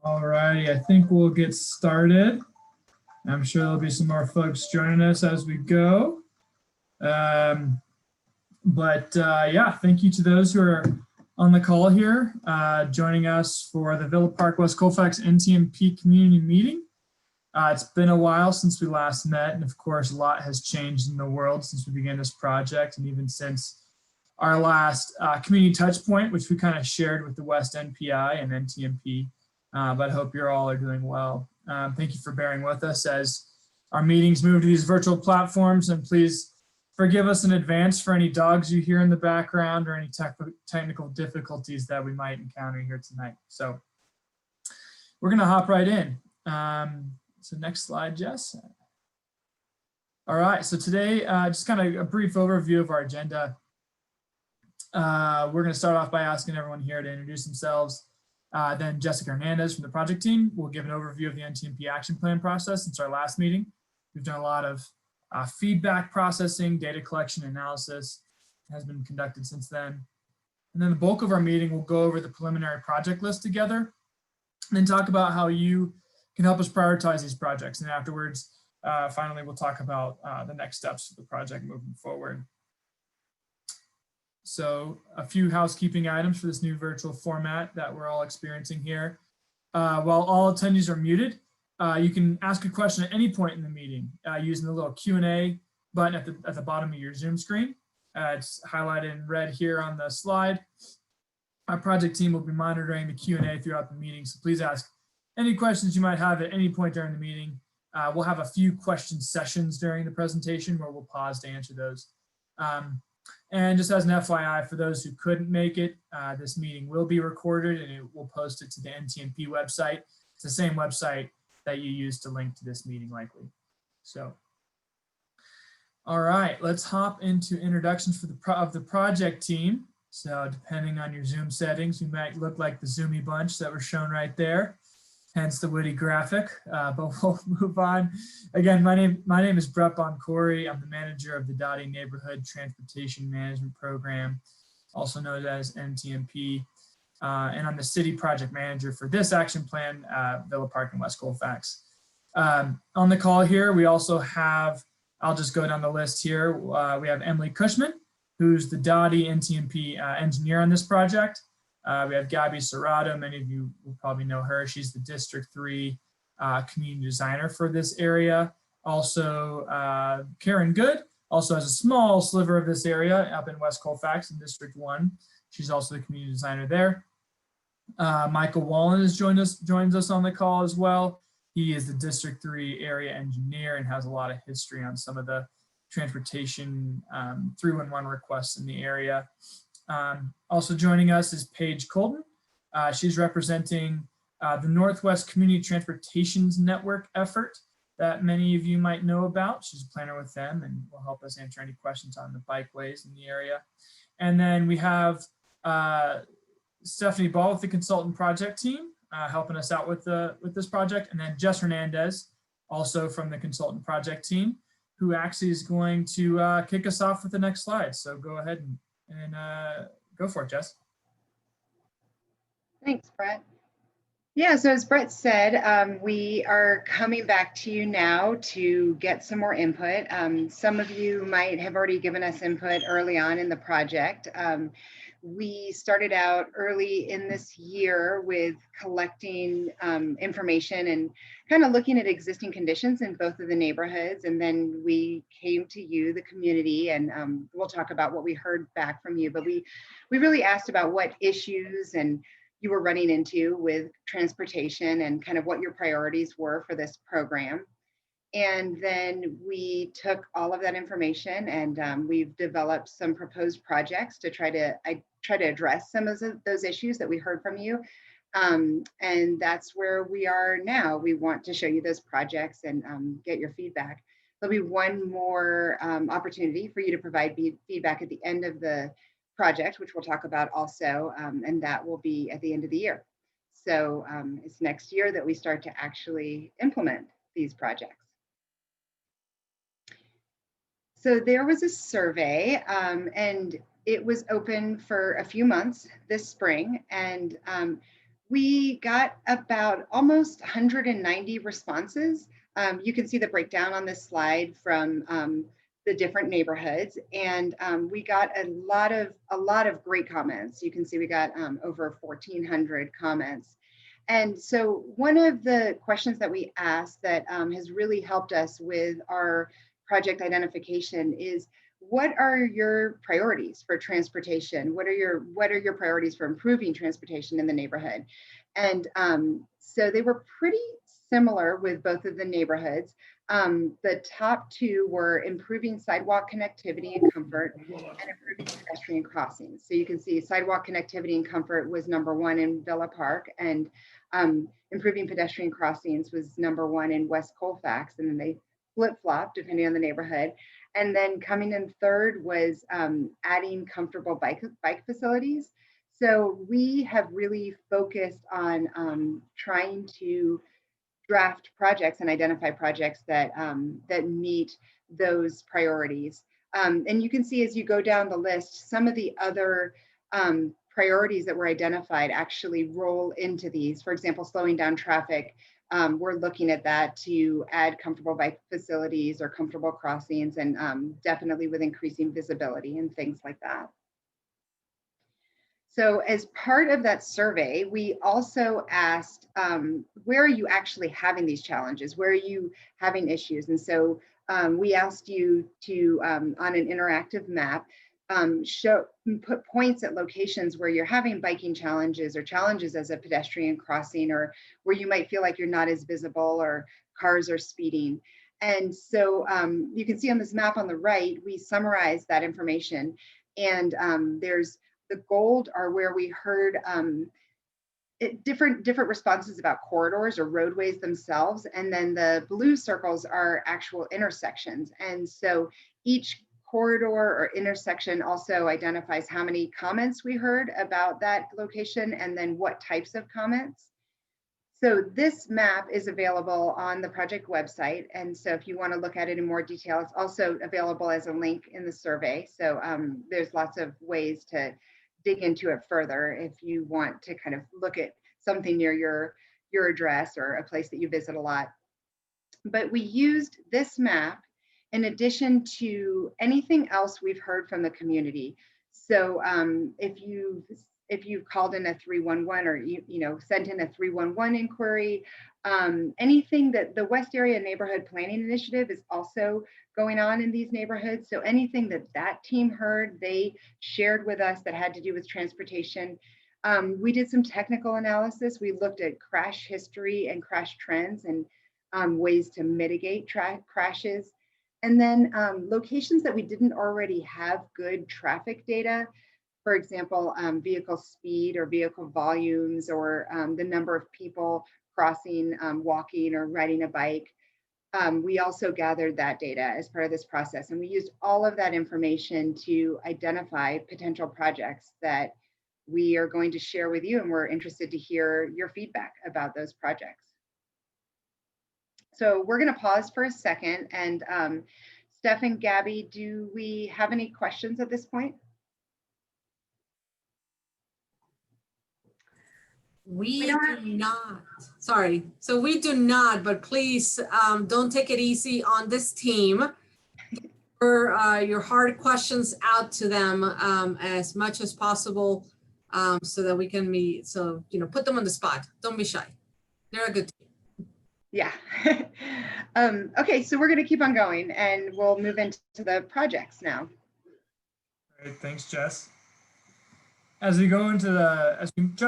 All righty, I think we'll get started. I'm sure there'll be some more folks joining us as we go. Yeah, thank you to those who are on the call here, joining us for the Villa Park West Colfax NTMP community meeting. It's been a while since we last met, and of course, a lot has changed in the world since we began this project, and even since our last community touch point, which we kind of shared with the West NPI and NTMP. But I hope you're all are doing well. Thank you for bearing with us as our meetings move to these virtual platforms, and please forgive us in advance for any dogs you hear in the background or any technical difficulties that we might encounter here tonight. So we're gonna hop right in. So next slide, Jess. All right, so today, just kind of a brief overview of our agenda. We're gonna start off by asking everyone here to introduce themselves. Then Jessica Hernandez from the project team will give an overview of the NTMP action plan process since our last meeting. We've done a lot of feedback processing, data collection, analysis has been conducted since then. And then the bulk of our meeting will go over the preliminary project list together and then talk about how you can help us prioritize these projects. And afterwards, finally, we'll talk about the next steps of the project moving forward. So a few housekeeping items for this new virtual format that we're all experiencing here. While all attendees are muted, you can ask a question at any point in the meeting using the little Q&A button at the bottom of your Zoom screen. It's highlighted in red here on the slide. Our project team will be monitoring the Q&A throughout the meeting, so please ask any questions you might have at any point during the meeting. We'll have a few question sessions during the presentation where we'll pause to answer those. And just as an FYI, for those who couldn't make it, this meeting will be recorded and it will post it to the NTMP website. It's the same website that you used to link to this meeting likely. So, all right, let's hop into introductions for the project team. So depending on your Zoom settings, you might look like the Zoomy bunch that were shown right there. Hence the witty graphic, but we'll move on. Again, my name is Brett Boncory. I'm the manager of the Dottie Neighborhood Transportation Management Program, also known as NTMP, and I'm the city project manager for this action plan, Villa Park and West Colfax. On the call here, we also have, I'll just go down the list here. We have Emily Cushman, who's the Dottie NTMP engineer on this project. We have Gabby Serrato. Many of you will probably know her. She's the District 3 community designer for this area. Also, Karen Good also has a small sliver of this area up in West Colfax in District 1. She's also the community designer there. Michael Wallen has joins us on the call as well. He is the District 3 area engineer and has a lot of history on some of the transportation 311 requests in the area. Also joining us is Paige Colton. She's representing the Northwest Community Transportations Network effort that many of you might know about. She's a planner with them and will help us answer any questions on the bikeways in the area. And then we have Stephanie Ball with the consultant project team helping us out with this project. And then Jess Hernandez, also from the consultant project team, who actually is going to kick us off with the next slide. So go ahead and go for it, Jess. Thanks, Brett. Yeah, so as Brett said, we are coming back to you now to get some more input. Some of you might have already given us input early on in the project. We started out early in this year with collecting information and kind of looking at existing conditions in both of the neighborhoods. And then we came to you, the community, and we'll talk about what we heard back from you. But we really asked about what issues and you were running into with transportation and kind of what your priorities were for this program. And then we took all of that information and we've developed some proposed projects to try to address some of those issues that we heard from you. And that's where we are now. We want to show you those projects and get your feedback. There'll be one more opportunity for you to provide feedback at the end of the project, which we'll talk about also, and that will be at the end of the year. So it's next year that we start to actually implement these projects. So there was a survey and it was open for a few months this spring, and We got about almost 190 responses. You can see the breakdown on this slide from the different neighborhoods, and we got a lot of great comments. You can see we got over 1,400 comments. And so one of the questions that we asked that has really helped us with our project identification is, what are your priorities for transportation? What are your priorities for improving transportation in the neighborhood? And so they were pretty similar with both of the neighborhoods. The top two were improving sidewalk connectivity and comfort, and improving pedestrian crossings. So you can see sidewalk connectivity and comfort was #1 in Villa Park, and improving pedestrian crossings was #1 in West Colfax, and then they flip-flop depending on the neighborhood. And then coming in third was adding comfortable bike facilities. So we have really focused on trying to draft projects and identify projects that that meet those priorities. And you can see as you go down the list, some of the other priorities that were identified actually roll into these. For example, slowing down traffic. We're looking at that to add comfortable bike facilities or comfortable crossings, and definitely with increasing visibility and things like that. So as part of that survey, we also asked, where are you actually having these challenges? Where are you having issues? And so we asked you to, on an interactive map, put points at locations where you're having biking challenges or challenges as a pedestrian crossing, or where you might feel like you're not as visible or cars are speeding. And so you can see on this map on the right, we summarize that information. And there's the gold are where we heard different responses about corridors or roadways themselves. And then the blue circles are actual intersections. And so each corridor or intersection also identifies how many comments we heard about that location, and then what types of comments. So this map is available on the project website. And so if you want to look at it in more detail, it's also available as a link in the survey. So there's lots of ways to dig into it further if you want to kind of look at something near your address or a place that you visit a lot. But we used this map in addition to anything else we've heard from the community. So if you called in a 311 or you sent in a 311 inquiry, anything that the West Area Neighborhood Planning Initiative is also going on in these neighborhoods. So anything that team heard, they shared with us that had to do with transportation. We did some technical analysis. We looked at crash history and crash trends and ways to mitigate crashes. And then locations that we didn't already have good traffic data, for example, vehicle speed or vehicle volumes, or the number of people crossing, walking, or riding a bike. We also gathered that data as part of this process, and we used all of that information to identify potential projects that we are going to share with you, and we're interested to hear your feedback about those projects. So we're going to pause for a second, and Steph and Gabby, do we have any questions at this point? We do not. Sorry. So we do not, but please don't take it easy on this team. Your hard questions out to them as much as possible so that we can meet. So, put them on the spot. Don't be shy. They're a good team. Yeah. Okay, so we're going to keep on going, and we'll move into the projects now. All right, thanks, Jess. As we jump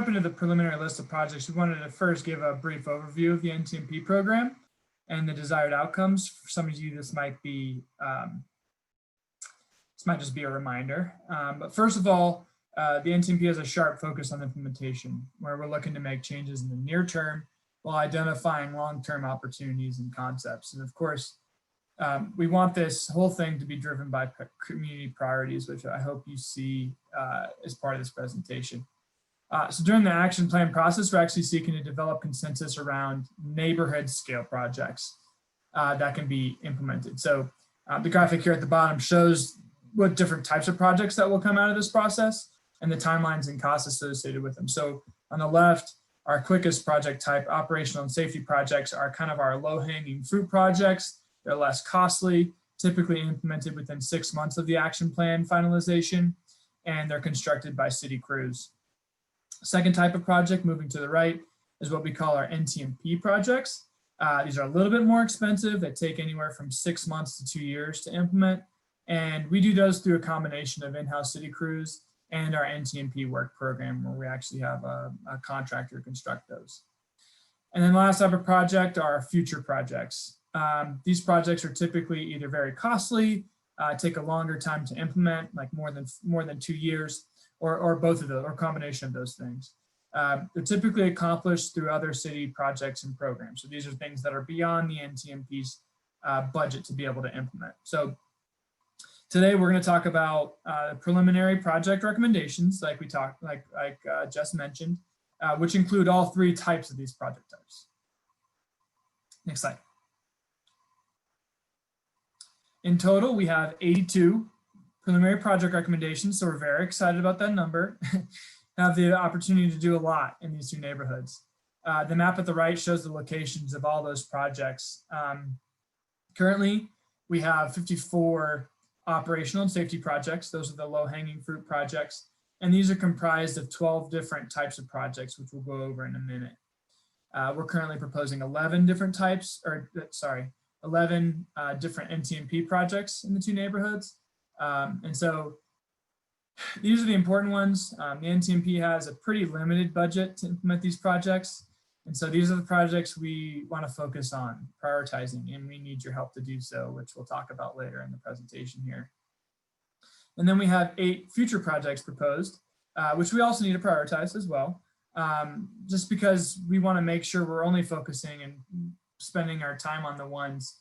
into the preliminary list of projects, we wanted to first give a brief overview of the NTMP program and the desired outcomes. For some of you, this might just be a reminder. But first of all, the NTMP has a sharp focus on implementation, where we're looking to make changes in the near term while identifying long-term opportunities and concepts. And of course, we want this whole thing to be driven by community priorities, which I hope you see as part of this presentation. So during the action plan process, we're actually seeking to develop consensus around neighborhood scale projects that can be implemented. So the graphic here at the bottom shows what different types of projects that will come out of this process and the timelines and costs associated with them. So on the left our quickest project type, operational and safety projects, are kind of our low-hanging fruit projects. They're less costly, typically implemented within 6 months of the action plan finalization, and they're constructed by city crews. Second type of project, moving to the right, is what we call our NTMP projects. These are a little bit more expensive. They take anywhere from 6 months to 2 years to implement. And we do those through a combination of in-house city crews and our NTMP work program, where we actually have a contractor construct those. And then the last type of project are future projects. These projects are typically either very costly, take a longer time to implement, like more than 2 years, or both of those, or combination of those things. They're typically accomplished through other city projects and programs. So these are things that are beyond the NTMP's budget to be able to implement. So today we're going to talk about preliminary project recommendations, like Jess mentioned, which include all 3 types of these project types. Next slide. In total, we have 82 preliminary project recommendations, so we're very excited about that number. Have the opportunity to do a lot in these 2 neighborhoods. The map at the right shows the locations of all those projects. Currently, we have 54 operational and safety projects. Those are the low-hanging fruit projects. And these are comprised of 12 different types of projects, which we'll go over in a minute. We're currently proposing 11 different types, 11 different NTMP projects in the 2 neighborhoods. And so these are the important ones. The NTMP has a pretty limited budget to implement these projects. And so these are the projects we want to focus on prioritizing, and we need your help to do so, which we'll talk about later in the presentation here. And then we have 8 future projects proposed, which we also need to prioritize as well, just because we want to make sure we're only focusing and spending our time on the ones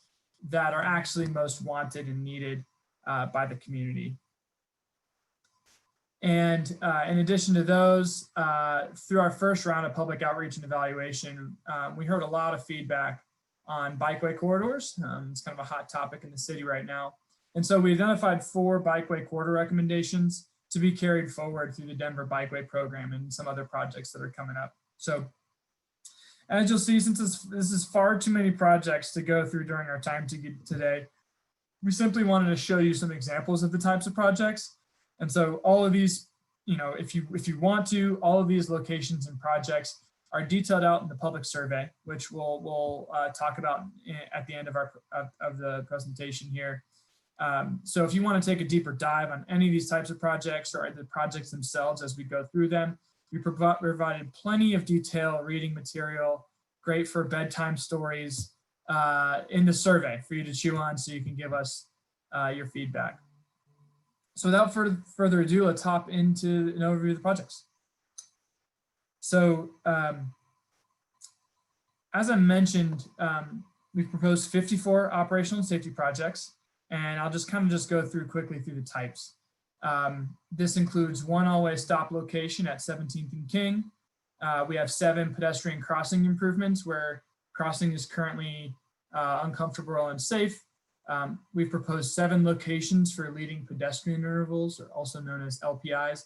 that are actually most wanted and needed by the community. And in addition to those, through our first round of public outreach and evaluation, we heard a lot of feedback on bikeway corridors. It's kind of a hot topic in the city right now. And so we identified 4 bikeway corridor recommendations to be carried forward through the Denver Bikeway program and some other projects that are coming up. So as you'll see, since this is far too many projects to go through during our time today, we simply wanted to show you some examples of the types of projects. And so all of these, if you want to, all of these locations and projects are detailed out in the public survey, which we'll talk about at the end of the presentation here. So if you want to take a deeper dive on any of these types of projects or the projects themselves as we go through them, we provided plenty of detail, reading material, great for bedtime stories in the survey for you to chew on, so you can give us your feedback. So without further ado, let's hop into an overview of the projects. So as I mentioned, we've proposed 54 operational and safety projects, and I'll just go through quickly through the types. This includes 1 all-way stop location at 17th and King. We have 7 pedestrian crossing improvements where crossing is currently uncomfortable and unsafe. We've proposed 7 locations for leading pedestrian intervals, or also known as LPIs.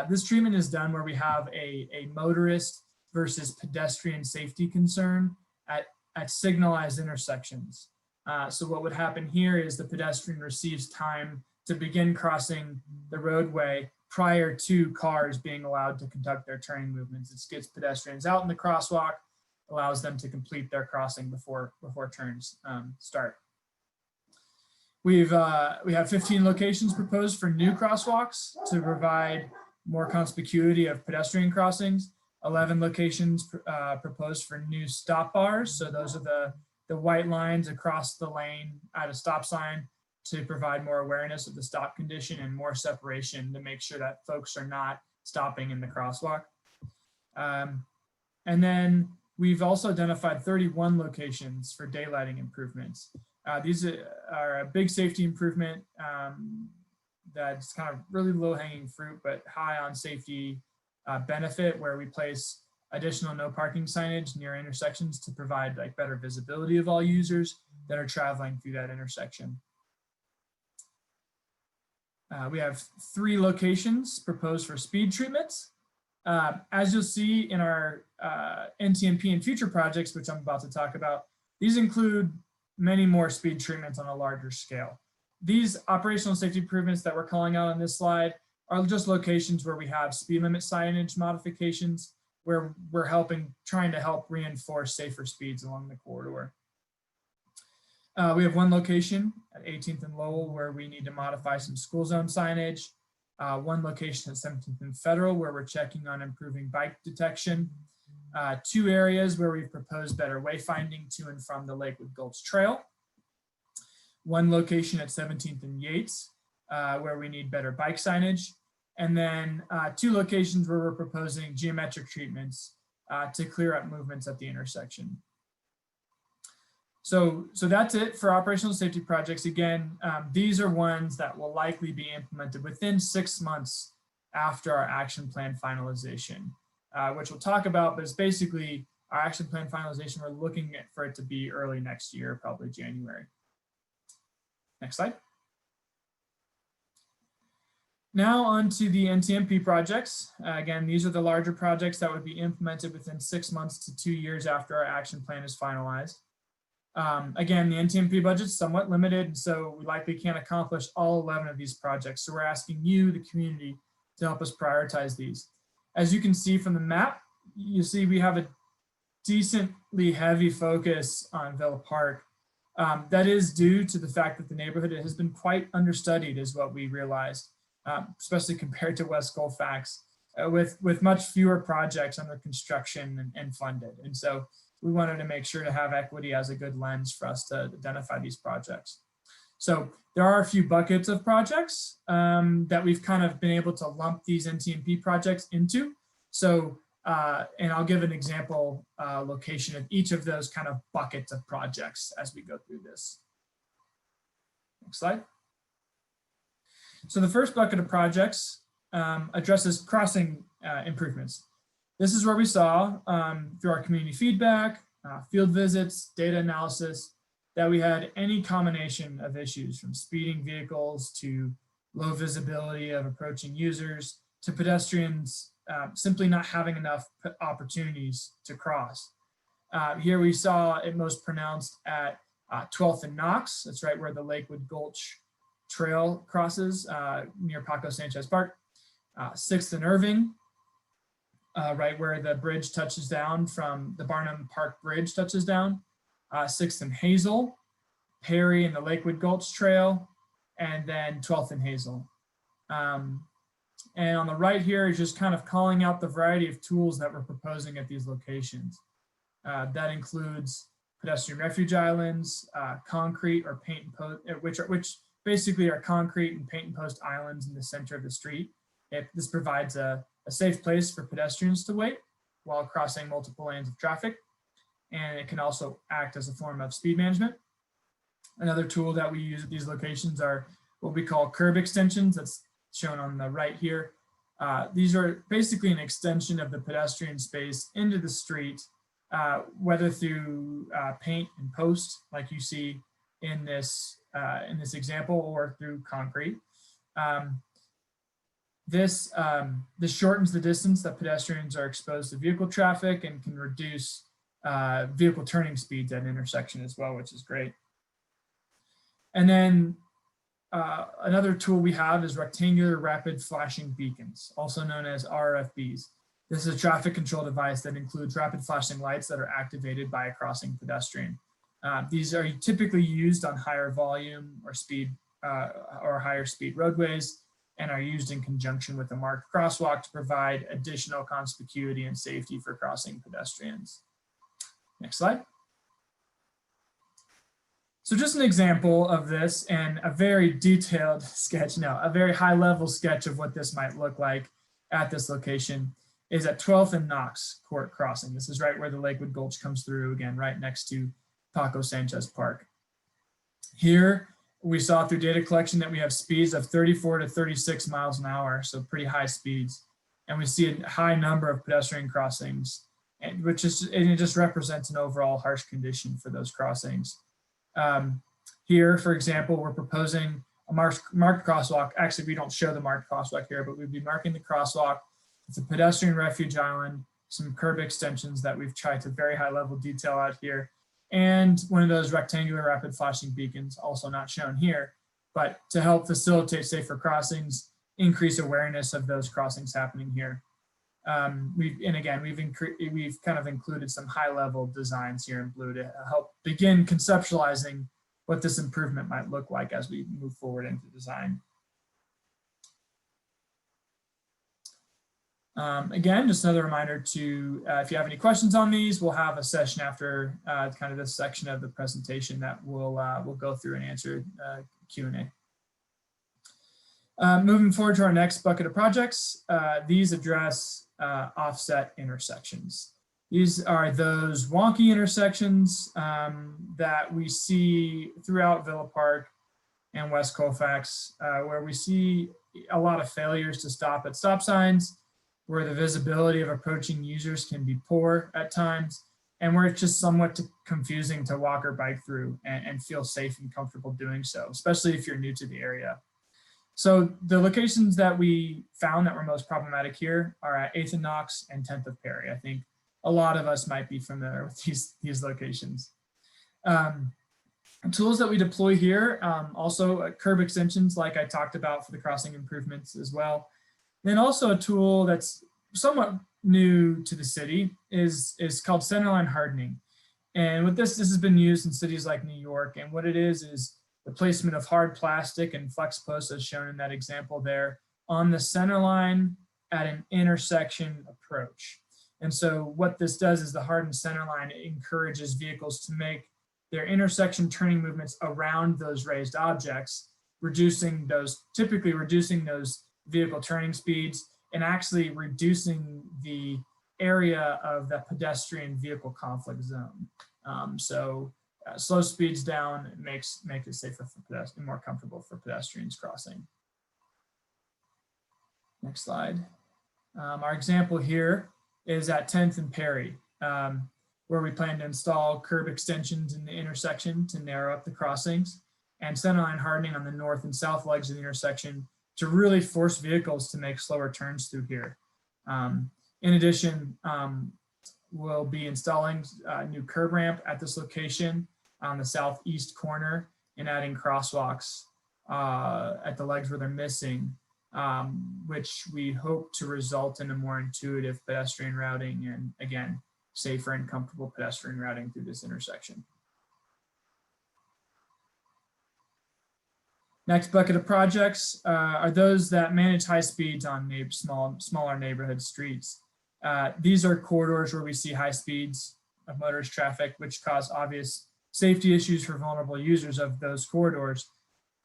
This treatment is done where we have a motorist versus pedestrian safety concern at signalized intersections. So what would happen here is the pedestrian receives time to begin crossing the roadway prior to cars being allowed to conduct their turning movements. It gets pedestrians out in the crosswalk, allows them to complete their crossing before turns start. We have 15 locations proposed for new crosswalks to provide more conspicuity of pedestrian crossings. 11 locations proposed for new stop bars. So those are the white lines across the lane at a stop sign to provide more awareness of the stop condition and more separation to make sure that folks are not stopping in the crosswalk. And then we've also identified 31 locations for daylighting improvements. These are a big safety improvement that's kind of really low-hanging fruit, but high on safety benefit, where we place additional no parking signage near intersections to provide better visibility of all users that are traveling through that intersection. We have 3 locations proposed for speed treatments. As you'll see in our NTMP and future projects, which I'm about to talk about, these include many more speed treatments on a larger scale. These operational safety improvements that we're calling out on this slide are just locations where we have speed limit signage modifications, where we're trying to help reinforce safer speeds along the corridor. We have one location at 18th and Lowell where we need to modify some school zone signage. One location at 17th and Federal where we're checking on improving bike detection. Two areas where we've proposed better wayfinding to and from the Lakewood Gulch Trail. One location at 17th and Yates where we need better bike signage. And then two locations where we're proposing geometric treatments to clear up movements at the intersection. So that's it for operational safety projects. Again, these are ones that will likely be implemented within 6 months after our action plan finalization, which we'll talk about, but it's basically our action plan finalization. We're looking for it to be early next year, probably January. Next slide. Now on to the NTMP projects. Again, these are the larger projects that would be implemented within 6 months to 2 years after our action plan is finalized. Again, the NTMP budget is somewhat limited, and so we likely can't accomplish all 11 of these projects. So we're asking you, the community, to help us prioritize these. As you can see from the map, you see we have a decently heavy focus on Villa Park. That is due to the fact that the neighborhood has been quite understudied, is what we realized, especially compared to West Colfax, with much fewer projects under construction and funded. And so we wanted to make sure to have equity as a good lens for us to identify these projects. So there are a few buckets of projects that we've kind of been able to lump these NTMP projects into. So, and I'll give an example location of each of those kind of buckets of projects as we go through this. Next slide. So the first bucket of projects addresses crossing improvements. This is where we saw through our community feedback, field visits, data analysis, that we had any combination of issues, from speeding vehicles to low visibility of approaching users to pedestrians simply not having enough opportunities to cross. Here we saw it most pronounced at 12th and Knox. That's right where the Lakewood Gulch Trail crosses near Paco Sanchez Park. 6th and Irving, right where the bridge touches down from the Barnum Park Bridge touches down. 6th and Hazel, Perry and the Lakewood Gulch Trail, and then 12th and Hazel. And on the right here is just kind of calling out the variety of tools that we're proposing at these locations. That includes pedestrian refuge islands, concrete or paint and post, which basically are concrete and paint and post islands in the center of the street. This provides a safe place for pedestrians to wait while crossing multiple lanes of traffic. And it can also act as a form of speed management. Another tool that we use at these locations are what we call curb extensions. That's shown on the right here. These are basically an extension of the pedestrian space into the street, whether through paint and post, like you see in this example, or through concrete. This shortens the distance that pedestrians are exposed to vehicle traffic and can reduce vehicle turning speeds at an intersection as well, which is great. And then another tool we have is rectangular rapid flashing beacons, also known as RFBs. This is a traffic control device that includes rapid flashing lights that are activated by a crossing pedestrian. These are typically used on higher volume or speed or higher speed roadways, and are used in conjunction with a marked crosswalk to provide additional conspicuity and safety for crossing pedestrians. Next slide. So just an example of this, and a very detailed sketch, a very high level sketch of what this might look like at this location is at 12th and Knox Court Crossing. This is right where the Lakewood Gulch comes through, again, right next to Paco Sanchez Park. Here, we saw through data collection that we have speeds of 34 to 36 miles an hour, so pretty high speeds. And we see a high number of pedestrian crossings, and it just represents an overall harsh condition for those crossings. Here, for example, we're proposing a marked crosswalk. Actually, we don't show the marked crosswalk here, but we'd be marking the crosswalk with a pedestrian refuge island, some curb extensions that we've tried to very high level detail out here, and one of those rectangular rapid flashing beacons, also not shown here, but to help facilitate safer crossings, increase awareness of those crossings happening here. We've kind of included some high level designs here in blue to help begin conceptualizing what this improvement might look like as we move forward into design. Again, just another reminder to, if you have any questions on these, we'll have a session after kind of this section of the presentation that we'll go through and answer Q&A. Moving forward to our next bucket of projects, these address offset intersections. These are those wonky intersections that we see throughout Villa Park and West Colfax, where we see a lot of failures to stop at stop signs, where the visibility of approaching users can be poor at times, and where it's just somewhat confusing to walk or bike through and feel safe and comfortable doing so, especially if you're new to the area. So the locations that we found that were most problematic here are at 8th and Knox and 10th of Perry. I think a lot of us might be familiar with these locations. Tools that we deploy here, also curb extensions like I talked about for the crossing improvements as well. Then also a tool that's somewhat new to the city is called centerline hardening. And with this has been used in cities like New York. And what it is the placement of hard plastic and flex posts as shown in that example there on the center line at an intersection approach. And so what this does is the hardened center line encourages vehicles to make their intersection turning movements around those raised objects, typically reducing those vehicle turning speeds and actually reducing the area of the pedestrian vehicle conflict zone. Slow speeds down make it safer for pedestrians and more comfortable for pedestrians crossing. Next slide. Our example here is at 10th and Perry, where we plan to install curb extensions in the intersection to narrow up the crossings and centerline hardening on the north and south legs of the intersection to really force vehicles to make slower turns through here. In addition, we'll be installing a new curb ramp at this location on the southeast corner and adding crosswalks at the legs where they're missing, which we hope to result in a more intuitive pedestrian routing and, again, safer and comfortable pedestrian routing through this intersection. Next bucket of projects are those that manage high speeds on smaller neighborhood streets. These are corridors where we see high speeds of motorist traffic, which cause obvious safety issues for vulnerable users of those corridors,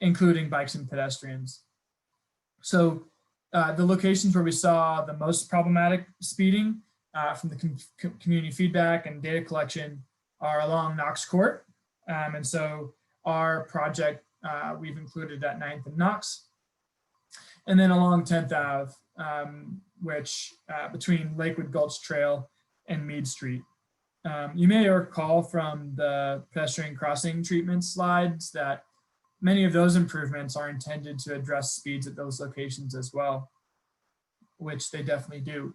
including bikes and pedestrians. So the locations where we saw the most problematic speeding from the community feedback and data collection are along Knox Court. And so our project, we've included at 9th and Knox. And then along 10th Ave, which between Lakewood Gulch Trail and Meade Street. You may recall from the pedestrian crossing treatment slides that many of those improvements are intended to address speeds at those locations as well, which they definitely do.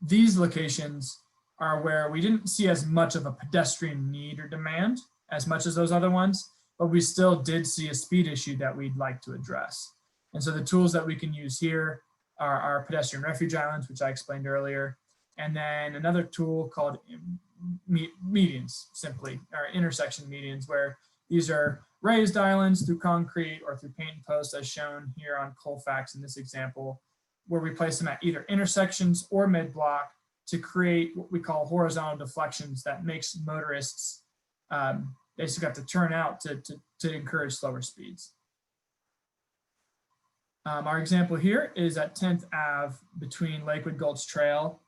These locations are where we didn't see as much of a pedestrian need or demand as much as those other ones, but we still did see a speed issue that we'd like to address. And so the tools that we can use here are our pedestrian refuge islands, which I explained earlier, and then another tool called medians, simply, or intersection medians, where these are raised islands through concrete or through paint and post, as shown here on Colfax in this example, where we place them at either intersections or mid-block to create what we call horizontal deflections that makes motorists basically have to turn out to encourage slower speeds. Our example here is at 10th Ave between Lakewood Gulch Trail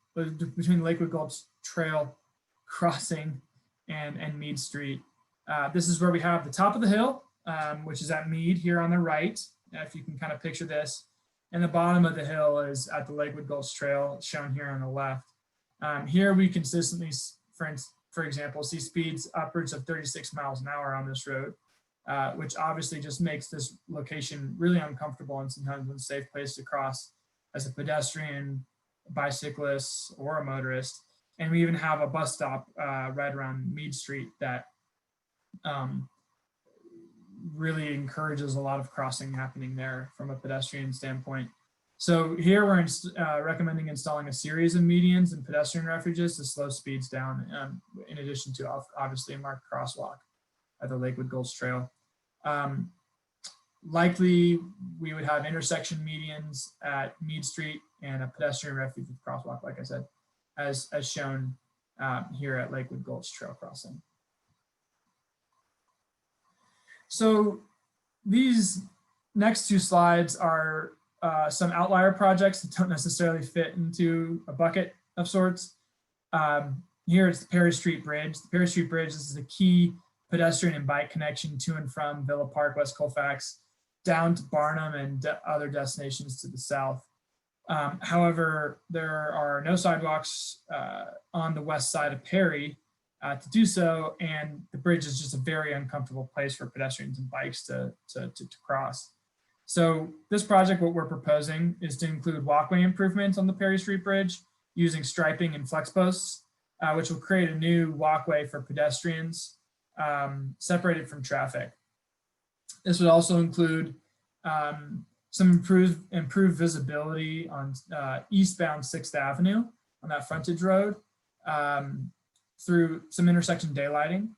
crossing and Meade Street. This is where we have the top of the hill, which is at Meade here on the right, if you can kind of picture this. And the bottom of the hill is at the Lakewood Gulch Trail, shown here on the left. Here we consistently, for example, see speeds upwards of 36 miles an hour on this road, which obviously just makes this location really uncomfortable and sometimes an unsafe place to cross as a pedestrian bicyclists or a motorist. And we even have a bus stop right around Meade Street that really encourages a lot of crossing happening there from a pedestrian standpoint. So here we're recommending installing a series of medians and pedestrian refuges to slow speeds down, in addition to obviously a marked crosswalk at the Lakewood Gulch Trail. Likely we would have intersection medians at Meade Street and a pedestrian refuge with crosswalk, like I said, as shown here at Lakewood Gulch Trail crossing. So these next two slides are some outlier projects that don't necessarily fit into a bucket of sorts. Here it's the Perry Street Bridge. The Perry Street Bridge, this is a key pedestrian and bike connection to and from Villa Park, West Colfax, down to Barnum and other destinations to the south. However, there are no sidewalks on the west side of Perry to do so, and the bridge is just a very uncomfortable place for pedestrians and bikes to cross. So this project, what we're proposing is to include walkway improvements on the Perry Street Bridge using striping and flex posts, which will create a new walkway for pedestrians separated from traffic. This would also include some improved visibility on eastbound 6th Avenue on that frontage road through some intersection daylighting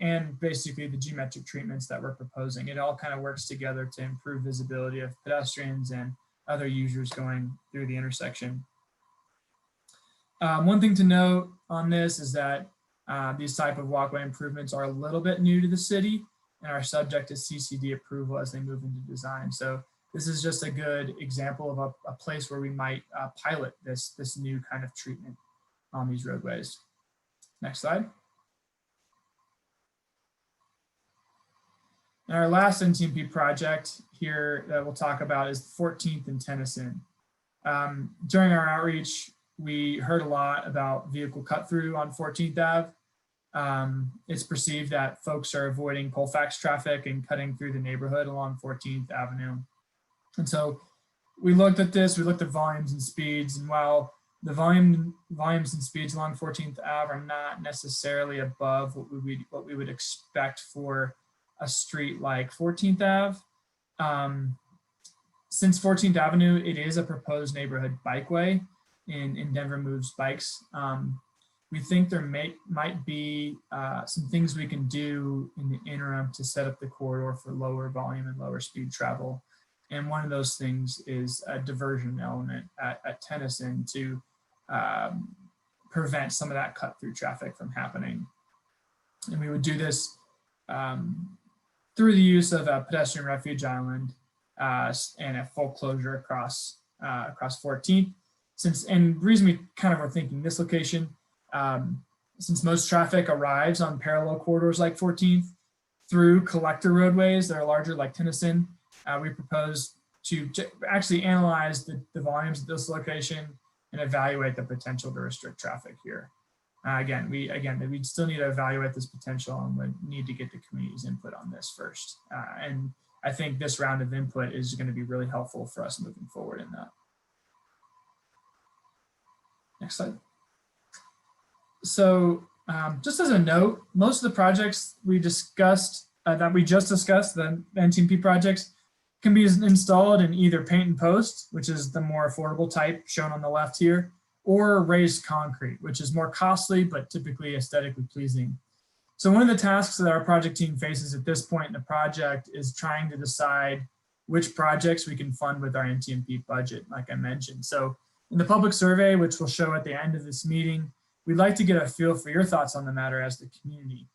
and basically the geometric treatments that we're proposing. It all kind of works together to improve visibility of pedestrians and other users going through the intersection. One thing to note on this is that these type of walkway improvements are a little bit new to the city and are subject to CCD approval as they move into design. So this is just a good example of a place where we might pilot this new kind of treatment on these roadways. Next slide. And our last NTMP project here that we'll talk about is 14th and Tennyson. During our outreach, we heard a lot about vehicle cut through on 14th Ave. It's perceived that folks are avoiding Colfax traffic and cutting through the neighborhood along 14th Avenue. And so we looked at this, we looked at volumes and speeds, and while the volumes and speeds along 14th Ave are not necessarily above what we would expect for a street like 14th Ave. Since 14th Avenue, it is a proposed neighborhood bikeway in Denver Moves Bikes. We think there might be some things we can do in the interim to set up the corridor for lower volume and lower speed travel. And one of those things is a diversion element at Tennyson to prevent some of that cut through traffic from happening. And we would do this through the use of a pedestrian refuge island and a full closure across 14th. And the reason we kind of are thinking this location, since most traffic arrives on parallel corridors like 14th through collector roadways that are larger like Tennyson, we propose to actually analyze the volumes at this location and evaluate the potential to restrict traffic here. Again, we still need to evaluate this potential and we need to get the community's input on this first. And I think this round of input is going to be really helpful for us moving forward in that. Next slide. So just as a note, most of the projects we discussed, that we just discussed, the NTMP projects, can be installed in either paint and post, which is the more affordable type shown on the left here, or raised concrete, which is more costly, but typically aesthetically pleasing. So one of the tasks that our project team faces at this point in the project is trying to decide which projects we can fund with our NTMP budget, like I mentioned. So in the public survey, which we'll show at the end of this meeting, we'd like to get a feel for your thoughts on the matter as the community.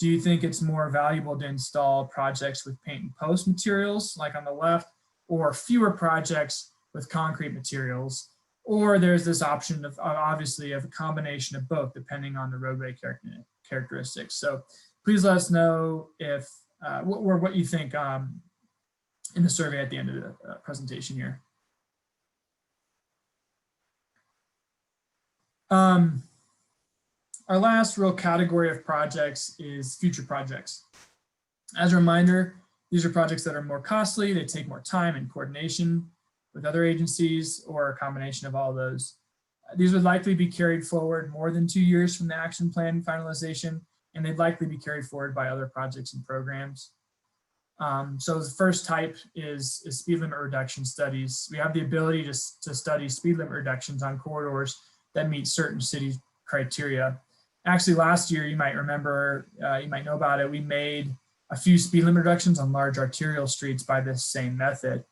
Do you think it's more valuable to install projects with paint and post materials, like on the left, or fewer projects with concrete materials? Or there's this option of obviously of a combination of both, depending on the roadway characteristics. So please let us know if what you think in the survey at the end of the presentation here. Our last real category of projects is future projects. As a reminder, these are projects that are more costly, they take more time and coordination, with other agencies or a combination of all of those. These would likely be carried forward more than 2 years from the action plan finalization, and they'd likely be carried forward by other projects and programs. So the first type is speed limit reduction studies. We have the ability to study speed limit reductions on corridors that meet certain city criteria. Actually, last year, you might remember, you might know about it, we made a few speed limit reductions on large arterial streets by this same method.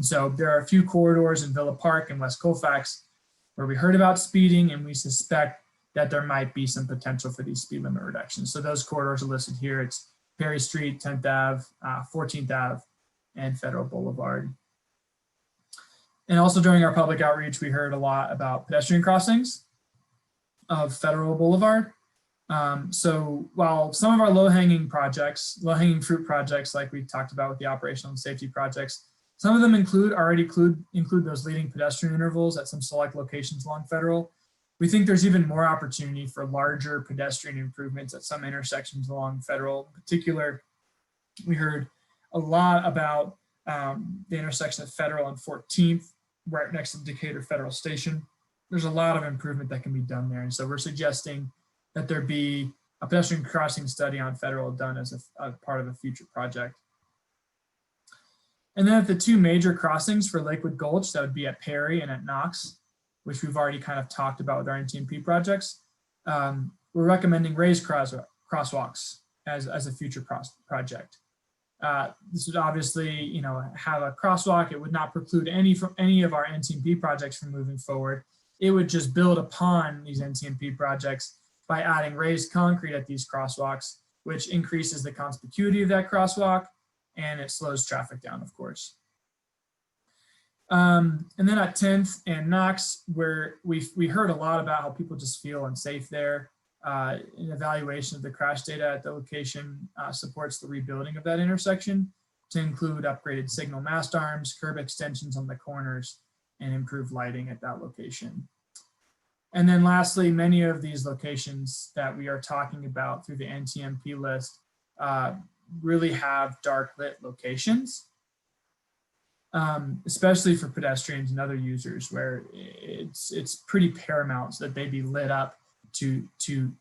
So there are a few corridors in Villa Park and West Colfax where we heard about speeding, and we suspect that there might be some potential for these speed limit reductions. So those corridors are listed here. It's Perry Street, 10th Ave, 14th Ave, and Federal Boulevard. And also during our public outreach, we heard a lot about pedestrian crossings of Federal Boulevard. So while some of our low-hanging fruit projects, like we talked about with the operational and safety projects, some of them already include those leading pedestrian intervals at some select locations along Federal. We think there's even more opportunity for larger pedestrian improvements at some intersections along Federal. In particular, we heard a lot about the intersection of Federal and 14th, right next to Decatur Federal Station. There's a lot of improvement that can be done there. And so we're suggesting that there be a pedestrian crossing study on Federal done as a part of a future project. And then at the two major crossings for Lakewood Gulch, that would be at Perry and at Knox, which we've already kind of talked about with our NTMP projects. We're recommending raised crosswalks as a future project. This would obviously, have a crosswalk. It would not preclude any of our NTMP projects from moving forward. It would just build upon these NTMP projects by adding raised concrete at these crosswalks, which increases the conspicuity of that crosswalk, and it slows traffic down, of course. And then at 10th and Knox, where we heard a lot about how people just feel unsafe there. An evaluation of the crash data at the location supports the rebuilding of that intersection to include upgraded signal mast arms, curb extensions on the corners, and improved lighting at that location. And then lastly, many of these locations that we are talking about through the NTMP list really have dark lit locations, especially for pedestrians and other users, where it's pretty paramount that they be lit up to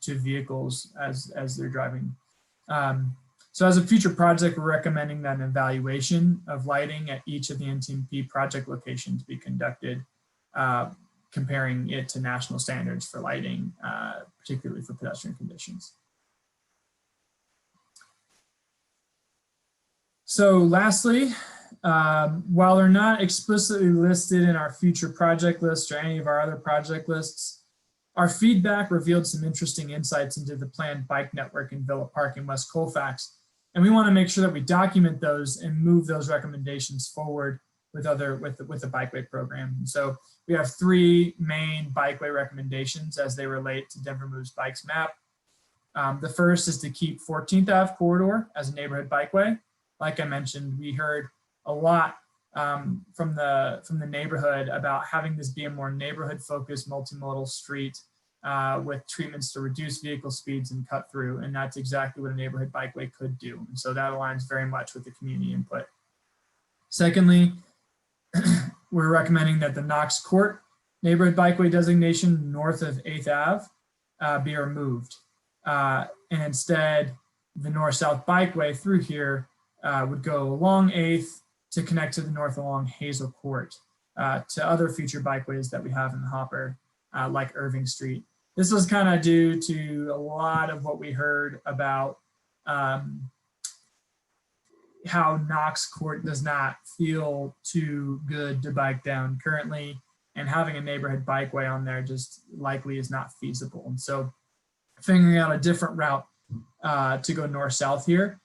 vehicles as they're driving. So as a future project, we're recommending that an evaluation of lighting at each of the NTMP project locations be conducted, comparing it to national standards for lighting, particularly for pedestrian conditions. So lastly, while they're not explicitly listed in our future project list or any of our other project lists, our feedback revealed some interesting insights into the planned bike network in Villa Park and West Colfax. And we want to make sure that we document those and move those recommendations forward with the Bikeway program. And so we have 3 main Bikeway recommendations as they relate to Denver Moves Bikes map. The first is to keep 14th Ave corridor as a neighborhood bikeway. Like I mentioned, we heard a lot from the neighborhood about having this be a more neighborhood-focused multimodal street with treatments to reduce vehicle speeds and cut through, and that's exactly what a neighborhood bikeway could do. And so that aligns very much with the community input. Secondly, we're recommending that the Knox Court neighborhood bikeway designation north of 8th Ave be removed, and instead the north-south bikeway through here would go along 8th to connect to the north along Hazel Court to other future bikeways that we have in the hopper, like Irving Street. This was kind of due to a lot of what we heard about how Knox Court does not feel too good to bike down currently, and having a neighborhood bikeway on there just likely is not feasible. And so figuring out a different route to go north-south here.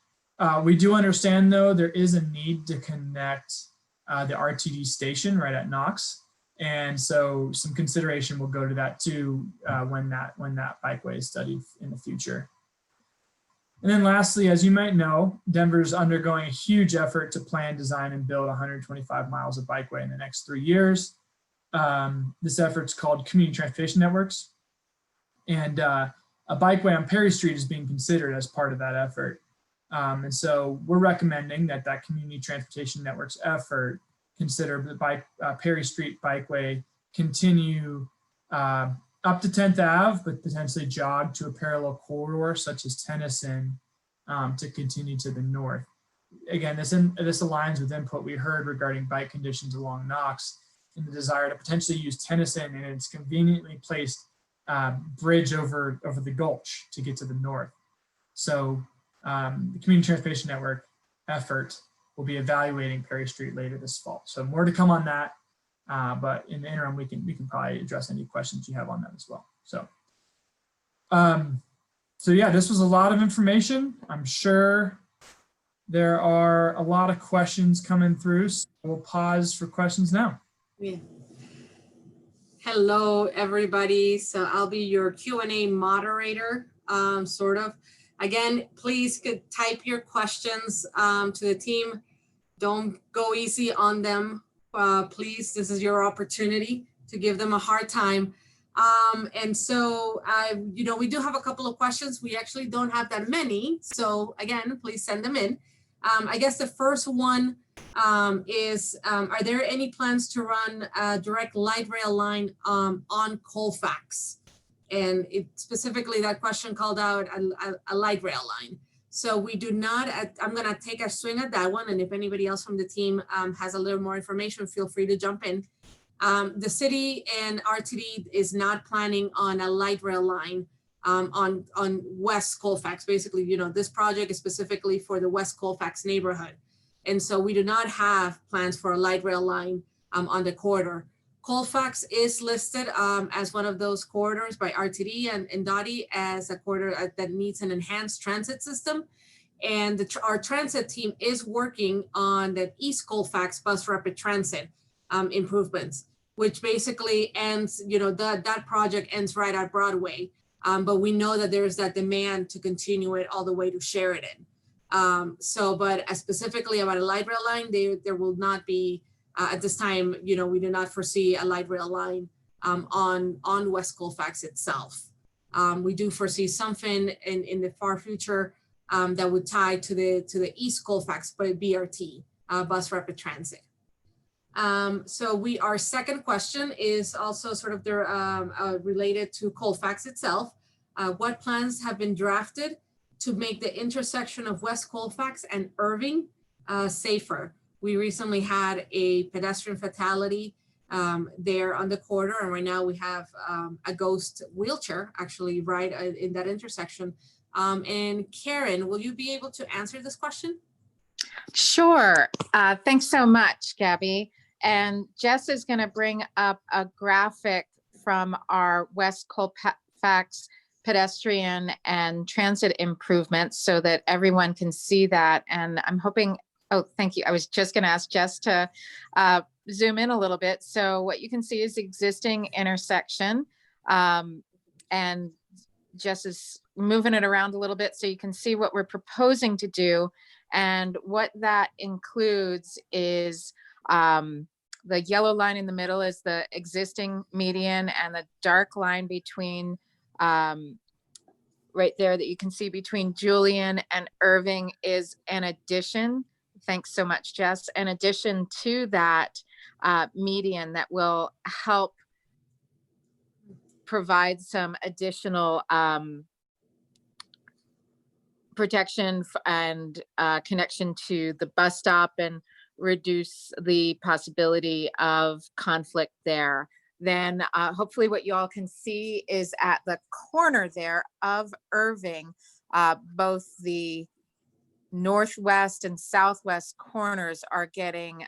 We do understand, though, there is a need to connect the RTD station right at Knox. And so some consideration will go to that too when that bikeway is studied in the future. And then lastly, as you might know, Denver's undergoing a huge effort to plan, design, and build 125 miles of bikeway in the next 3 years. This effort's called Community Transportation Networks. And a bikeway on Perry Street is being considered as part of that effort. And so we're recommending that Community Transportation Networks effort consider the Perry Street Bikeway continue up to 10th Ave, but potentially jog to a parallel corridor such as Tennyson to continue to the north. Again, this aligns with input we heard regarding bike conditions along Knox and the desire to potentially use Tennyson and its conveniently placed bridge over the Gulch to get to the north. So the Community Transportation Network effort will be evaluating Perry Street later this fall. So more to come on that. But in the interim, we can probably address any questions you have on that as well. So, so yeah, this was a lot of information. I'm sure there are a lot of questions coming through. So we'll pause for questions now. Yeah. Hello, everybody. So I'll be your Q&A moderator, sort of. Again, please type your questions to the team. Don't go easy on them. Please, this is your opportunity to give them a hard time. And so, we do have a couple of questions. We actually don't have that many. So again, please send them in. I guess the first one is, are there any plans to run a direct light rail line on Colfax? And specifically that question called out a light rail line. So we do not, I'm gonna take a swing at that one. And if anybody else from the team has a little more information, feel free to jump in. The city and RTD is not planning on a light rail line on West Colfax. Basically, this project is specifically for the West Colfax neighborhood. And so we do not have plans for a light rail line on the corridor. Colfax is listed as one of those corridors by RTD and DOTI as a corridor that needs an enhanced transit system. And our transit team is working on the East Colfax bus rapid transit improvements, which basically ends, that project ends right at Broadway. But we know that there's that demand to continue it all the way to Sheridan. But specifically about a light rail line, there will not be, at this time, we do not foresee a light rail line on West Colfax itself. We do foresee something in the far future that would tie to the East Colfax BRT, bus rapid transit. So our second question is also sort of related to Colfax itself. What plans have been drafted to make the intersection of West Colfax and Irving safer? We recently had a pedestrian fatality there on the corridor, and right now we have a ghost wheelchair actually right in that intersection. And Karen, will you be able to answer this question? Sure. Thanks so much, Gabby. And Jess is going to bring up a graphic from our West Colfax pedestrian and transit improvements so that everyone can see that. And I'm hoping, oh, thank you. I was just going to ask Jess to zoom in a little bit. So what you can see is the existing intersection. And Jess is moving it around a little bit so you can see what we're proposing to do. And what that includes is the yellow line in the middle is the existing median, and the dark line between right there that you can see between Julian and Irving is an addition. Thanks so much, Jess. In addition to that median that will help provide some additional protection and connection to the bus stop and reduce the possibility of conflict there. Then hopefully what you all can see is at the corner there of Irving, both the northwest and southwest corners are getting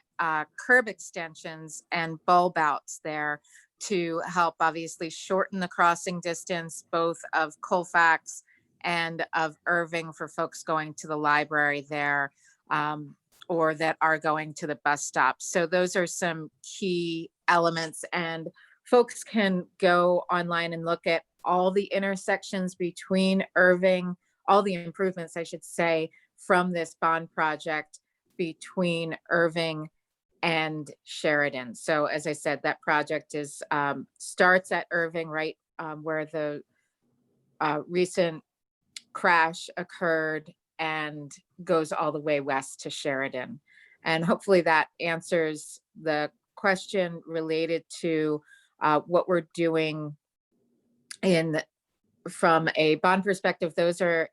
curb extensions and bulb outs there to help obviously shorten the crossing distance, both of Colfax and of Irving for folks going to the library there or that are going to the bus stop. So those are some key elements, and folks can go online and look at all the intersections between Irving, all the improvements, I should say, from this bond project between Irving and Sheridan. So as I said, that project is starts at Irving, right where the recent crash occurred, and goes all the way west to Sheridan. And hopefully that answers the question related to what we're doing from a bond perspective. Those are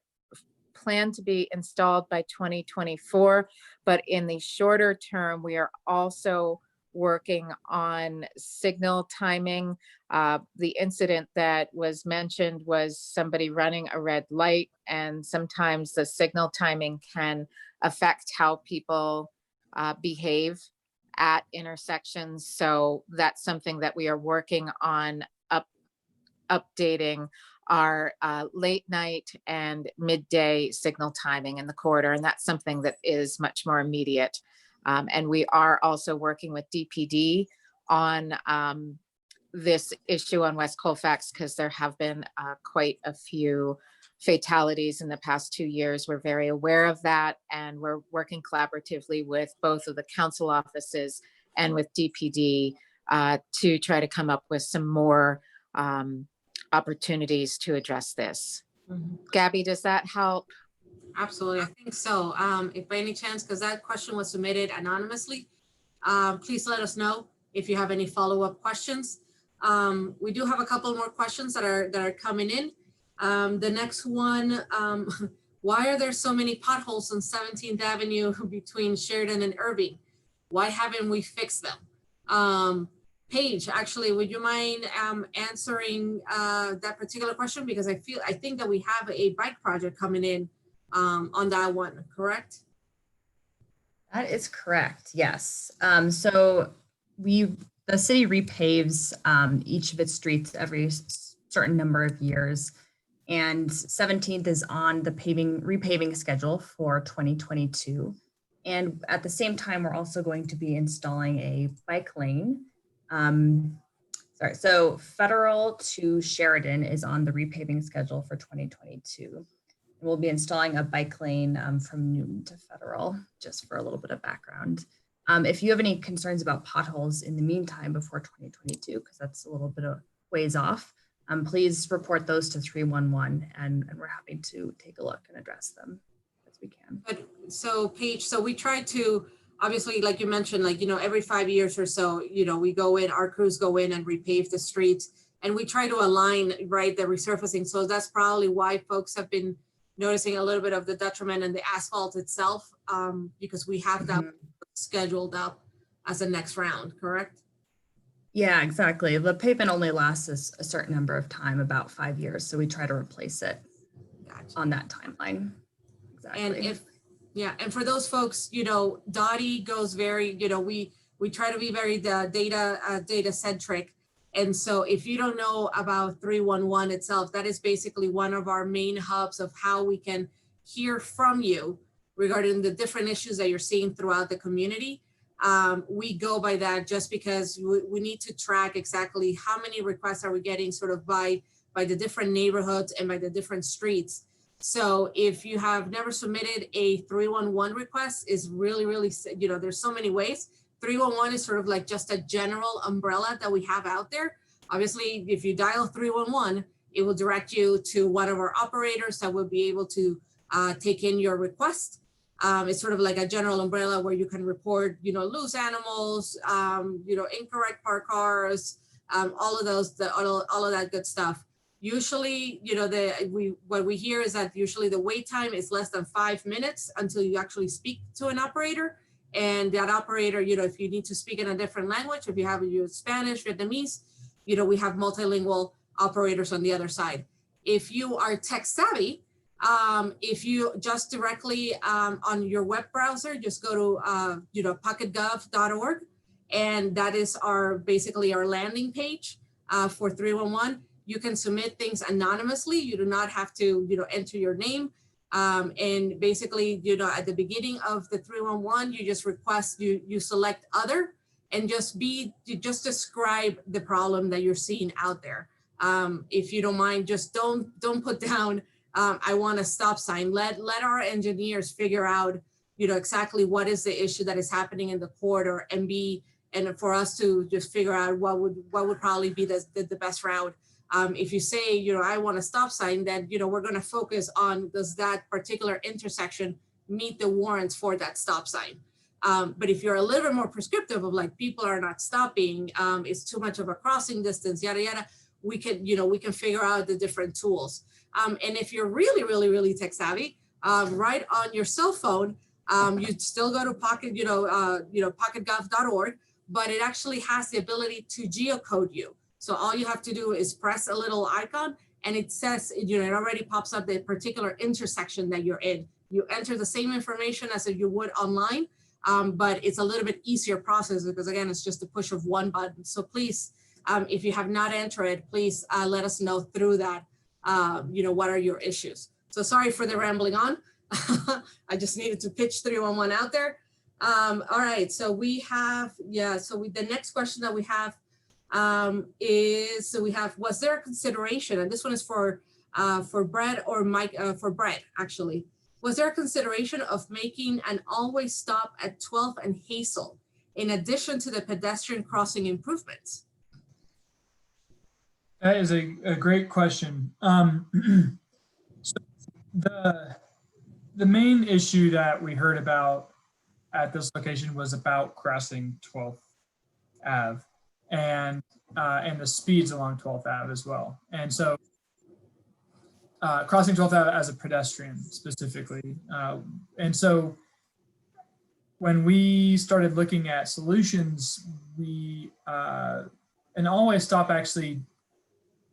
planned to be installed by 2024, but in the shorter term, we are also working on signal timing. The incident that was mentioned was somebody running a red light, and sometimes the signal timing can affect how people behave at intersections. So that's something that we are working on updating our late night and midday signal timing in the corridor. And that's something that is much more immediate. And we are also working with DPD on this issue on West Colfax, because there have been quite a few fatalities in the past 2 years. We're very aware of that, and we're working collaboratively with both of the council offices and with DPD to try to come up with some more opportunities to address this. Gabby, does that help? Absolutely, I think so. If by any chance, because that question was submitted anonymously, please let us know if you have any follow-up questions. We do have a couple more questions that are coming in. The next one, why are there so many potholes on 17th Avenue between Sheridan and Irving? Why haven't we fixed them? Paige, actually, would you mind answering that particular question? Because I think that we have a bike project coming in on that one, correct? That is correct, yes. So the city repaves each of its streets every certain number of years, and 17th is on the repaving schedule for 2022. And at the same time, we're also going to be installing a bike lane. So Federal to Sheridan is on the repaving schedule for 2022. And we'll be installing a bike lane from Newton to Federal, just for a little bit of background. If you have any concerns about potholes in the meantime before 2022, because that's a little bit of ways off, please report those to 311, and we're happy to take a look and address them as we can. But so Paige, so we try to, obviously, like you mentioned, like, every 5 years or so, we go in, our crews go in and repave the streets, and we try to align, right, the resurfacing. So that's probably why folks have been noticing a little bit of the detriment in the asphalt itself, because we have that scheduled up as a next round, correct? Yeah, exactly. The pavement only lasts a certain number of time, about 5 years. So we try to replace it on that timeline. Exactly. And and for those folks, Dottie goes very, we try to be very data centric. And so if you don't know about 311 itself, that is basically one of our main hubs of how we can hear from you regarding the different issues that you're seeing throughout the community. We go by that just because we need to track exactly how many requests are we getting sort of by the different neighborhoods and by the different streets. So if you have never submitted a 311 request, is really, there's so many ways. 311 is sort of like just a general umbrella that we have out there. Obviously, if you dial 311, it will direct you to one of our operators that will be able to take in your request. It's sort of like a general umbrella where you can report, loose animals, incorrect parked cars, all of those, all of that good stuff. Usually, what we hear is that usually the wait time is less than 5 minutes until you actually speak to an operator. And that operator, if you need to speak in a different language, if you have Spanish, Vietnamese, we have multilingual operators on the other side. If you are tech savvy, if you just directly on your web browser, just go to pocketgov.org, and that is basically our landing page for 311. You can submit things anonymously. You do not have to enter your name. And basically, at the beginning of the 311, you just request, you select other, and just describe the problem that you're seeing out there. If you don't mind, just don't put down, I want a stop sign. Let our engineers figure out, exactly what is the issue that is happening in the corridor, and for us to just figure out what would probably be the best route. If you say, I want a stop sign, then, we're going to focus on, does that particular intersection meet the warrants for that stop sign? But if you're a little bit more prescriptive of like people are not stopping, it's too much of a crossing distance, yada, yada, we can, we can figure out the different tools. And if you're really, really, really tech savvy, right on your cell phone, you'd still go to pocketgov.org, but it actually has the ability to geocode you. So all you have to do is press a little icon and it says, it already pops up the particular intersection that you're in. You enter the same information as if you would online, but it's a little bit easier process because again, it's just a push of one button. So please, if you have not entered it, please let us know through that, what are your issues. So sorry for the rambling on. I just needed to pitch 311 out there. All right, so we have, the next question that we have was there a consideration, and this one is for Brett or Mike, for Brett actually. Was there a consideration of making an always stop at 12th and Hazel in addition to the pedestrian crossing improvements? That is a great question. So the main issue that we heard about at this location was about crossing 12th Ave and the speeds along 12th Ave as well. And so crossing 12th Ave as a pedestrian specifically. And so when we started looking at solutions, an always stop actually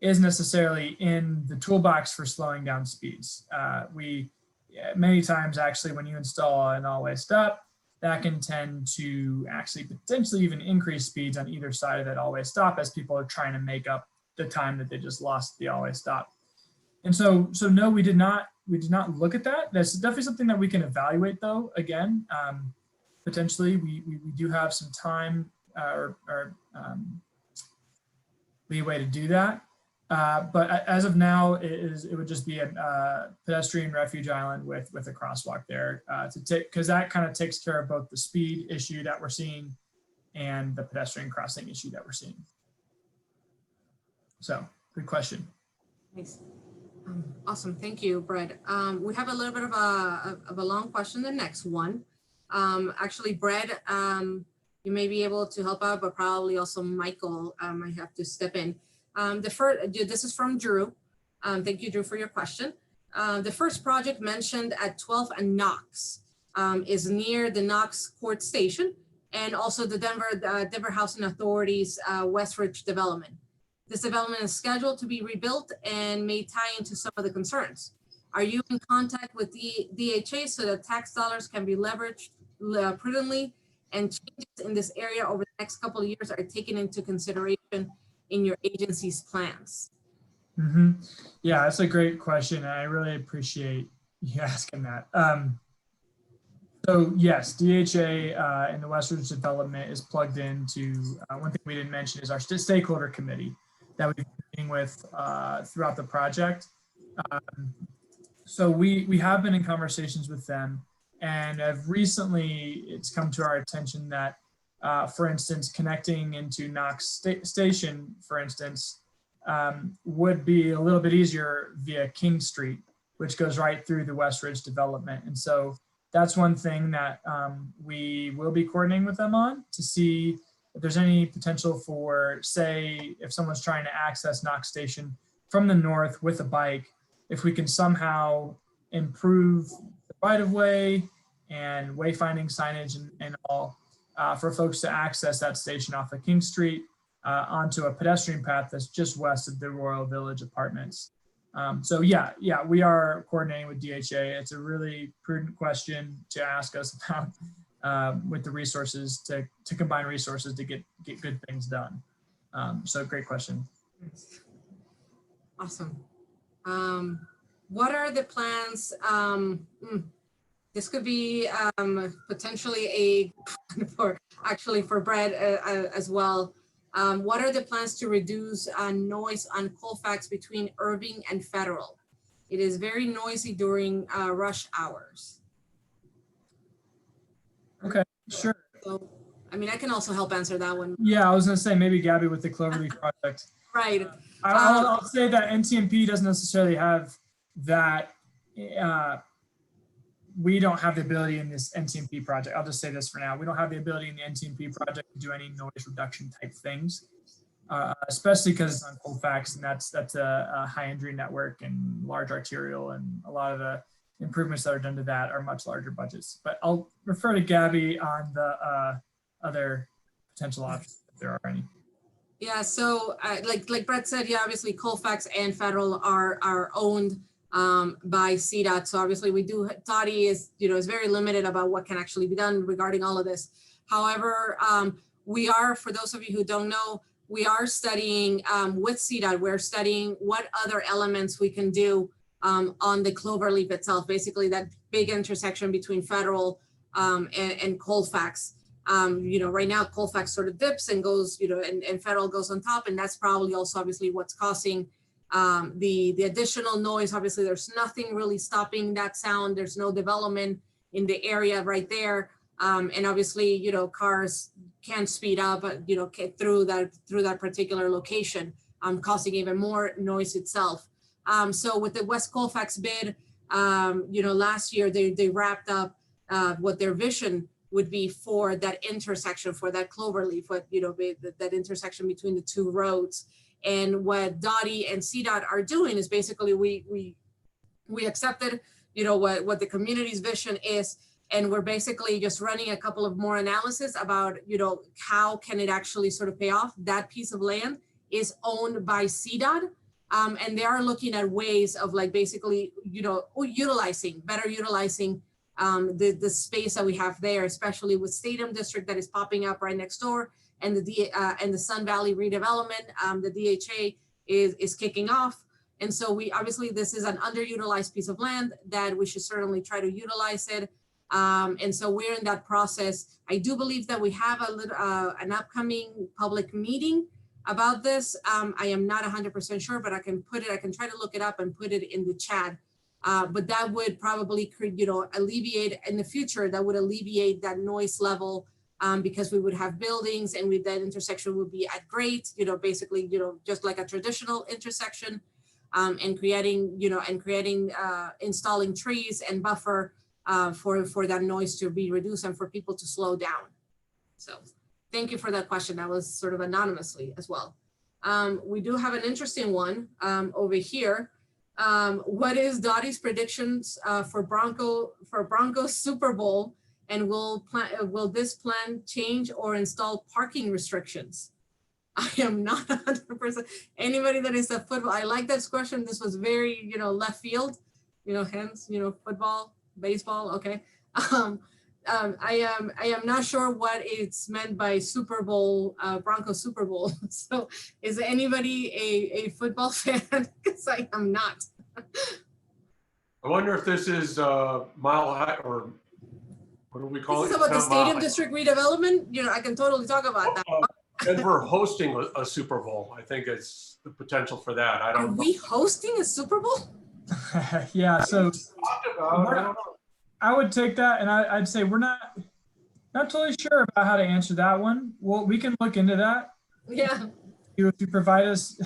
is necessarily in the toolbox for slowing down speeds. Many times actually when you install an always stop, that can tend to actually potentially even increase speeds on either side of that always stop as people are trying to make up the time that they just lost the always stop. And so no, we did not look at that. That's definitely something that we can evaluate though. Again, potentially we do have some time or leeway to do that. But as of now, it would just be a pedestrian refuge island with a crosswalk there because that kind of takes care of both the speed issue that we're seeing and the pedestrian crossing issue that we're seeing. So good question. Nice. Awesome. Thank you, Brett. We have a little bit of a long question, the next one. Actually, Brett, you may be able to help out, but probably also Michael might have to step in. This is from Drew. Thank you, Drew, for your question. The first project mentioned at 12th and Knox is near the Knox Court Station and also the Denver Housing Authority's Westridge development. This development is scheduled to be rebuilt and may tie into some of the concerns. Are you in contact with the DHA so that tax dollars can be leveraged prudently and changes in this area over the next couple of years are taken into consideration in your agency's plans? Mm-hmm. Yeah, that's a great question. I really appreciate you asking that. So yes, DHA and the Westridge development is plugged into, one thing we didn't mention is our stakeholder committee that we've been meeting with throughout the project. So we have been in conversations with them and have recently, it's come to our attention that for instance, connecting into Knox Station, for instance, would be a little bit easier via King Street, which goes right through the Westridge development. And so that's one thing that we will be coordinating with them on to see if there's any potential for, say, if someone's trying to access Knox Station from the north with a bike, if we can somehow improve the right-of-way and wayfinding signage and all, for folks to access that station off of King Street onto a pedestrian path that's just west of the Royal Village Apartments. So yeah, we are coordinating with DHA. It's a really prudent question to ask us about with the resources to combine resources to get good things done. So great question. Awesome. What are the plans? This could be potentially for Brett as well. What are the plans to reduce noise on Colfax between Irving and Federal? It is very noisy during rush hours. Okay, sure. So, I mean, I can also help answer that one. Yeah, I was gonna say maybe Gabby with the Cloverleaf project. Right. I'll say that NTMP doesn't necessarily have that we don't have the ability in this NTMP project. I'll just say this for now. We don't have the ability in the NTMP project to do any noise reduction type things, especially because it's on Colfax, and that's a high injury network and large arterial, and a lot of the improvements that are done to that are much larger budgets. But I'll refer to Gabby on the other potential options if there are any. Yeah, so like Brett said, yeah, obviously Colfax and federal are owned by CDOT. So obviously we do, TOTI is, is very limited about what can actually be done regarding all of this. However, we are, for those of you who don't know, we are studying with CDOT, we're studying what other elements we can do on the Cloverleaf itself, basically that big intersection between federal and Colfax. Right now Colfax sort of dips and goes, and federal goes on top, and that's probably also obviously what's causing the additional noise. Obviously there's nothing really stopping that sound. There's no development in the area right there. And obviously, cars can speed up, through that particular location, causing even more noise itself. So with the West Colfax bid, last year they wrapped up what their vision would be for that intersection, for that Cloverleaf, that intersection between the two roads. And what DOTI and CDOT are doing is basically we accepted, what the community's vision is, and we're basically just running a couple of more analysis about, how can it actually sort of pay off. That piece of land is owned by CDOT, and they are looking at ways of basically, better utilizing the space that we have there, especially with Stadium District that is popping up right next door, and the Sun Valley redevelopment, the DHA is kicking off. And so obviously this is an underutilized piece of land that we should certainly try to utilize it. And so we're in that process. I do believe that we have an upcoming public meeting about this. I am not 100% sure, but I can try to look it up and put it in the chat. But that would probably, alleviate in the future, that would alleviate that noise level, because we would have buildings, and that intersection would be at grade, basically, just like a traditional intersection, and installing trees and buffer for that noise to be reduced and for people to slow down. So thank you for that question. That was sort of anonymously as well. We do have an interesting one over here. What is DOTI's predictions for Broncos Super Bowl, and will this plan change or install parking restrictions? I am not 100%. Anybody that is a football, I like this question. This was very, left field, hence, football, baseball. Okay. I am not sure what it's meant by Super Bowl, Broncos Super Bowl. So is anybody a football fan? Because I am not. I wonder if this is Mile High, or what do we call it? This is about the Stadium District redevelopment. I can totally talk about that. Denver hosting a Super Bowl. I think it's the potential for that. I don't know. Are we hosting a Super Bowl? Yeah, so I don't know. I would take that, and I'd say we're not totally sure about how to answer that one. Well, we can look into that. Yeah. If you provide us,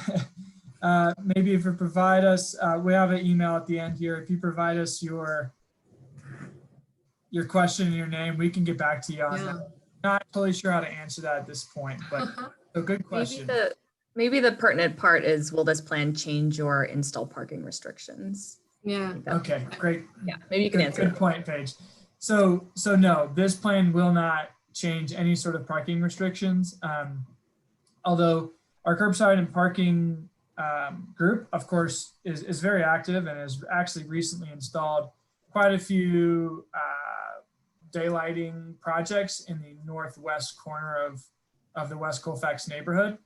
maybe if you provide us, we have an email at the end here. If you provide us your question and your name, we can get back to you on that. Not totally sure how to answer that at this point, but a good question. Maybe the pertinent part is, will this plan change or install parking restrictions? Yeah. Okay, great. Yeah, maybe you can answer. Good point, Paige. So no, this plan will not change any sort of parking restrictions. Although our curbside and parking group, of course, is very active and has actually recently installed quite a few daylighting projects in the northwest corner of the West Colfax neighborhood.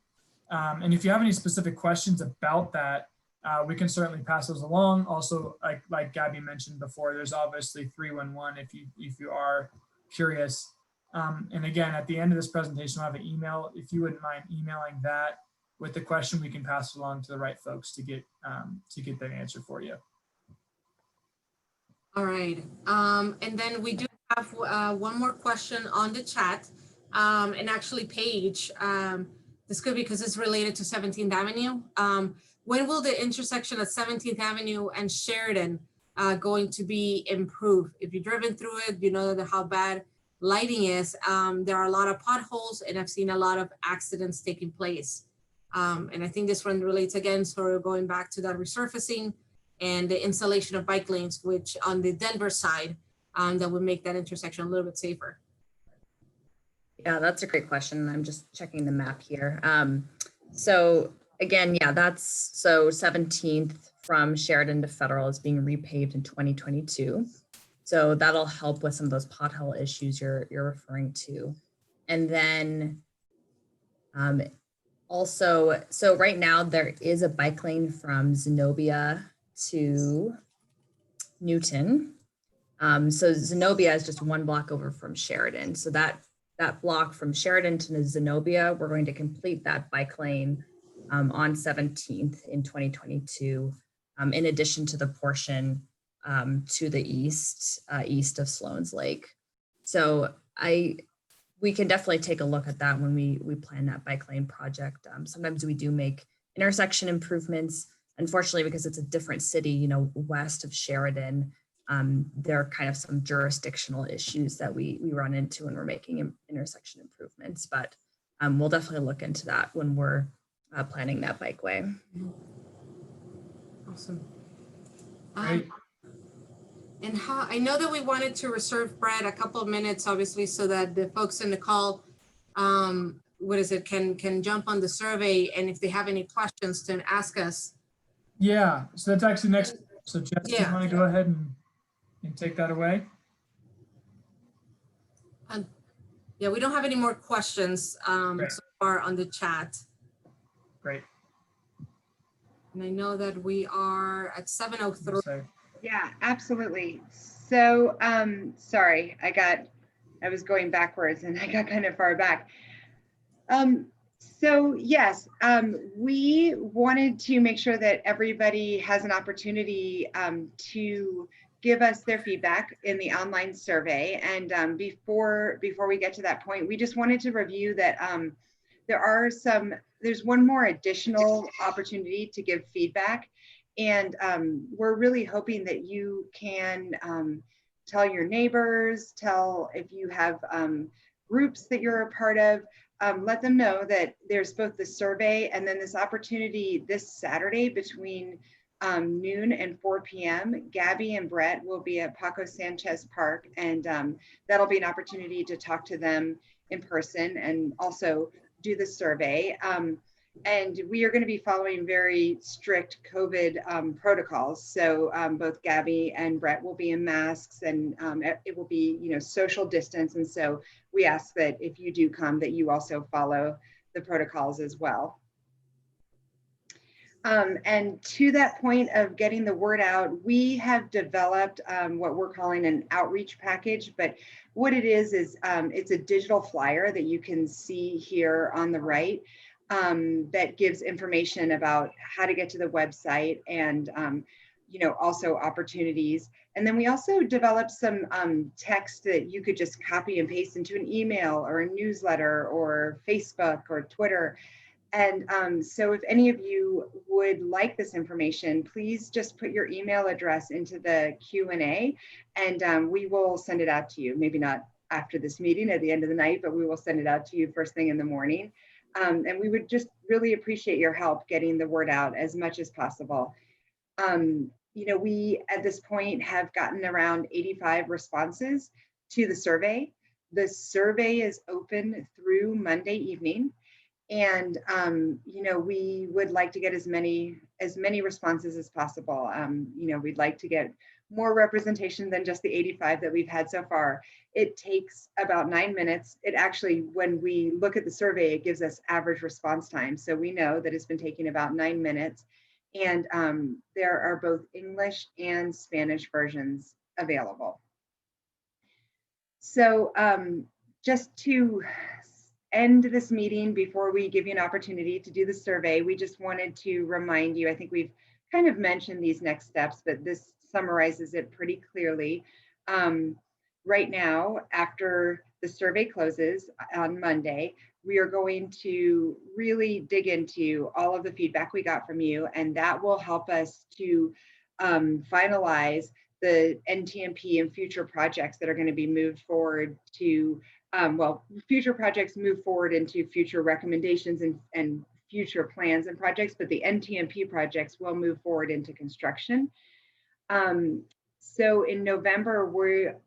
And if you have any specific questions about that, we can certainly pass those along. Also, like Gabby mentioned before, there's obviously 311 if you are curious. And again, at the end of this presentation, we'll have an email. If you wouldn't mind emailing that with the question, we can pass it along to the right folks to get that answer for you. All right. And then we do have one more question on the chat. And actually, Paige, this could be because it's related to 17th Avenue. When will the intersection at 17th Avenue and Sheridan going to be improved. If you've driven through it, you know how bad lighting is. There are a lot of potholes, and I've seen a lot of accidents taking place. And I think this one relates again, sort of going back to that resurfacing and the installation of bike lanes, which on the Denver side, that would make that intersection a little bit safer. Yeah, that's a great question. I'm just checking the map here. So again, yeah, that's so 17th from Sheridan to Federal is being repaved in 2022. So that'll help with some of those pothole issues you're referring to. And then also, so right now there is a bike lane from Zenobia to Newton. So Zenobia is just one block over from Sheridan. So that block from Sheridan to Zenobia, we're going to complete that bike lane on 17th in 2022, in addition to the portion to the east of Sloan's Lake. So we can definitely take a look at that when we plan that bike lane project. Sometimes we do make intersection improvements. Unfortunately, because it's a different city, you know, west of Sheridan, there are kind of some jurisdictional issues that we run into when we're making intersection improvements, but we'll definitely look into that when we're planning that bikeway. Awesome. Great. And how, I know that we wanted to reserve Brett a couple of minutes, obviously, so that the folks in the call, can jump on the survey, and if they have any questions to ask us. Yeah, so that's actually next. So Jess, do you Yeah. want to go ahead and take that away? Yeah, we don't have any more questions Right. so far on the chat. Great. And I know that we are at 7:03. So, Yeah, absolutely. So, sorry, I was going backwards and I got kind of far back. So yes, we wanted to make sure that everybody has an opportunity to give us their feedback in the online survey. And before we get to that point, we just wanted to review that there's one more additional opportunity to give feedback. And we're really hoping that you can tell your neighbors, if you have groups that you're a part of, let them know that there's both the survey and then this opportunity this Saturday between noon and 4 p.m. Gabby and Brett will be at Paco Sanchez Park, and that'll be an opportunity to talk to them in person and also do the survey. And we are going to be following very strict COVID protocols. So both Gabby and Brett will be in masks, and it will be, social distance. And so we ask that if you do come, that you also follow the protocols as well. And to that point of getting the word out, we have developed what we're calling an outreach package. But what it is it's a digital flyer that you can see here on the right. That gives information about how to get to the website and, also opportunities. And then we also developed some text that you could just copy and paste into an email or a newsletter or Facebook or Twitter. And so if any of you would like this information, please just put your email address into the Q&A and we will send it out to you. Maybe not after this meeting at the end of the night, but we will send it out to you first thing in the morning. And we would just really appreciate your help getting the word out as much as possible. We at this point have gotten around 85 responses to the survey. The survey is open through Monday evening. And, we would like to get as many responses as possible. We'd like to get more representation than just the 85 that we've had so far. It takes about 9 minutes. It actually, when we look at the survey, it gives us average response time. So we know that it's been taking about 9 minutes. And there are both English and Spanish versions available. So just to end this meeting before we give you an opportunity to do the survey, we just wanted to remind you, I think we've kind of mentioned these next steps, but this summarizes it pretty clearly. Right now, after the survey closes on Monday, we are going to really dig into all of the feedback we got from you, and that will help us to finalize the NTMP and future projects that are going to be moved forward to, future projects move forward into future recommendations and future plans and projects, but the NTMP projects will move forward into construction. So in November,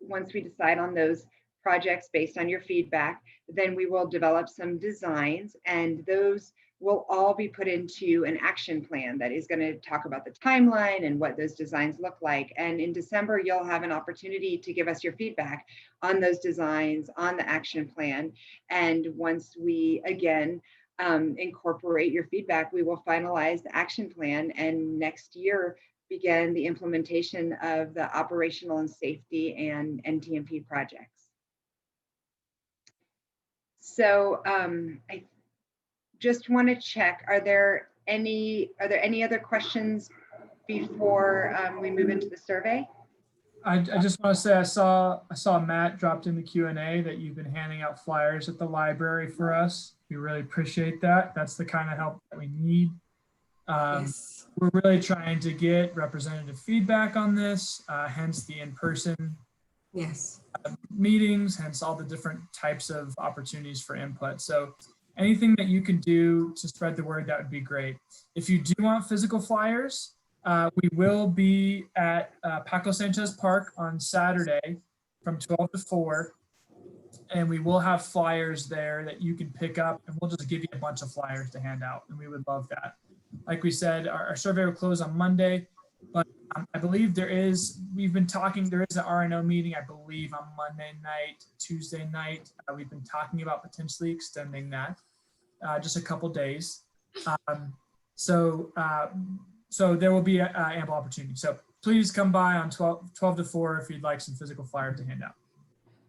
once we decide on those projects based on your feedback, then we will develop some designs, and those will all be put into an action plan that is going to talk about the timeline and what those designs look like. And in December, you'll have an opportunity to give us your feedback on those designs, on the action plan. And once we, again, incorporate your feedback, we will finalize the action plan, and next year begin the implementation of the operational and safety and NTMP projects. So I just want to check, are there any other questions before we move into the survey? I just want to say I saw Matt dropped in the Q&A that you've been handing out flyers at the library for us. We really appreciate that. That's the kind of help that we need. Yes. We're really trying to get representative feedback on this, hence the in-person Yes. meetings, hence all the different types of opportunities for input. So anything that you can do to spread the word, that would be great. If you do want physical flyers, we will be at Paco Sanchez Park on Saturday from 12 to 4. And we will have flyers there that you can pick up, and we'll just give you a bunch of flyers to hand out, and we would love that. Like we said, our survey will close on Monday, but I believe we've been talking, there is an RNO meeting, I believe, on Monday night, Tuesday night. We've been talking about potentially extending that just a couple days. So there will be ample opportunity. So please come by on 12 to 4 if you'd like some physical flyers to hand out.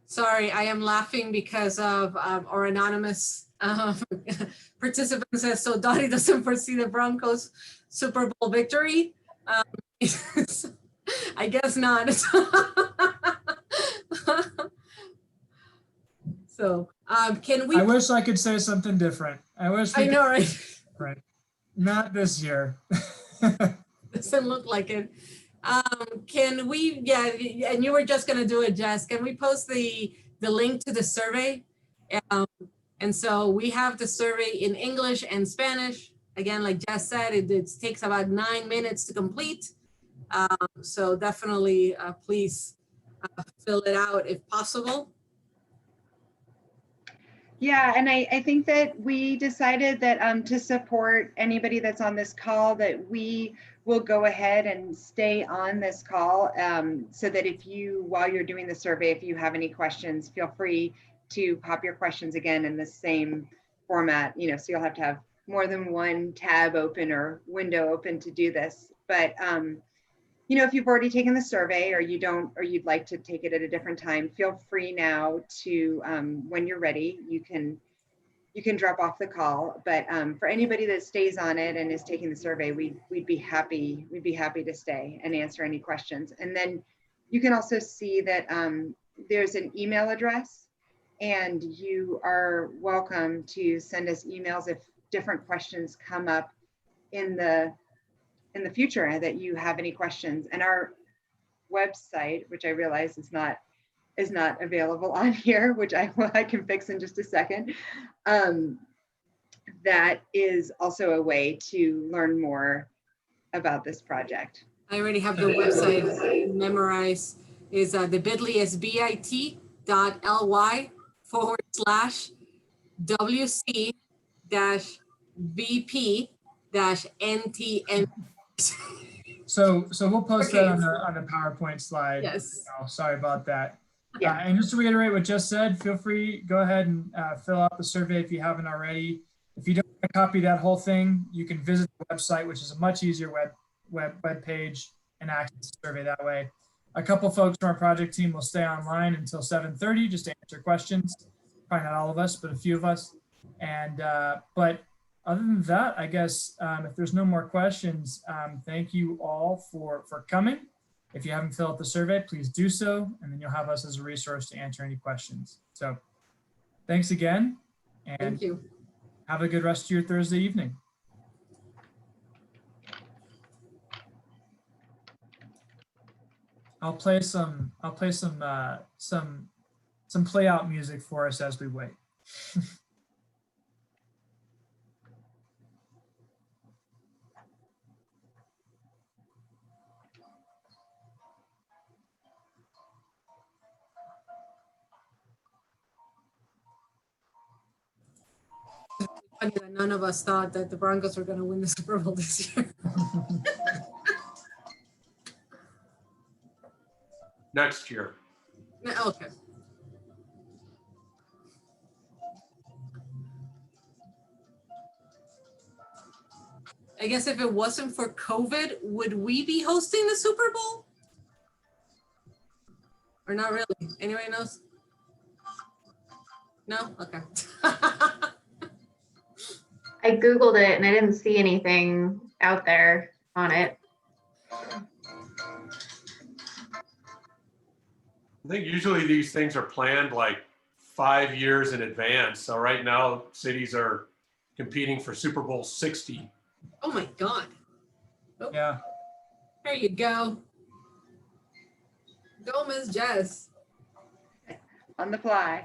Sorry, I am laughing because of our anonymous participant says, so Dottie doesn't foresee the Broncos Super Bowl victory. I guess not. So can we? I wish I could say something different. I know, right? Right. Not this year. Doesn't look like it. Can we, and you were just gonna do it, Jess, can we post the link to the survey? And so we have the survey in English and Spanish. Again, like Jess said, it takes about 9 minutes to complete. So definitely please fill it out if possible. Yeah, and I think that we decided that to support anybody that's on this call, that we will go ahead and stay on this call so that while you're doing the survey, if you have any questions, feel free to pop your questions again in the same format, so you'll have to have more than one tab open or window open to do this. But if you've already taken the survey or you'd like to take it at a different time, feel free now to, when you're ready, you can drop off the call. But for anybody that stays on it and is taking the survey, we'd be happy to stay and answer any questions. And then you can also see that there's an email address, and you are welcome to send us emails if different questions come up in the future that you have any questions. And our website, which I realize is not available on here, which I can fix in just a second. That is also a way to learn more about this project. I already have the website memorized. Is the bit.ly is bit.ly/WC-VP-NTM. So we'll post Okay. that on the PowerPoint slide. Yes. Oh, sorry about that. Yeah. And just to reiterate what Jess said, feel free, go ahead and fill out the survey if you haven't already. If you don't want to copy that whole thing, you can visit the website, which is a much easier web page, and access the survey that way. A couple folks from our project team will stay online until 7:30 just to answer questions. Probably not all of us, but a few of us. And but other than that, I guess if there's no more questions, thank you all for coming. If you haven't filled out the survey, please do so, and then you'll have us as a resource to answer any questions. So thanks again, and Thank you. have a good rest of your Thursday evening. I'll play some play out music for us as we wait. Funny that none of us thought that the Broncos were going to win the Super Bowl this year. Next year. No, okay. I guess if it wasn't for COVID, would we be hosting the Super Bowl? Or not really? Anybody knows? No? Okay. I Googled it and I didn't see anything out there on it. I think usually these things are planned like 5 years in advance. So right now, cities are competing for Super Bowl 60. Oh my God. Yeah. There you go. Go, Ms. Jess. On the fly.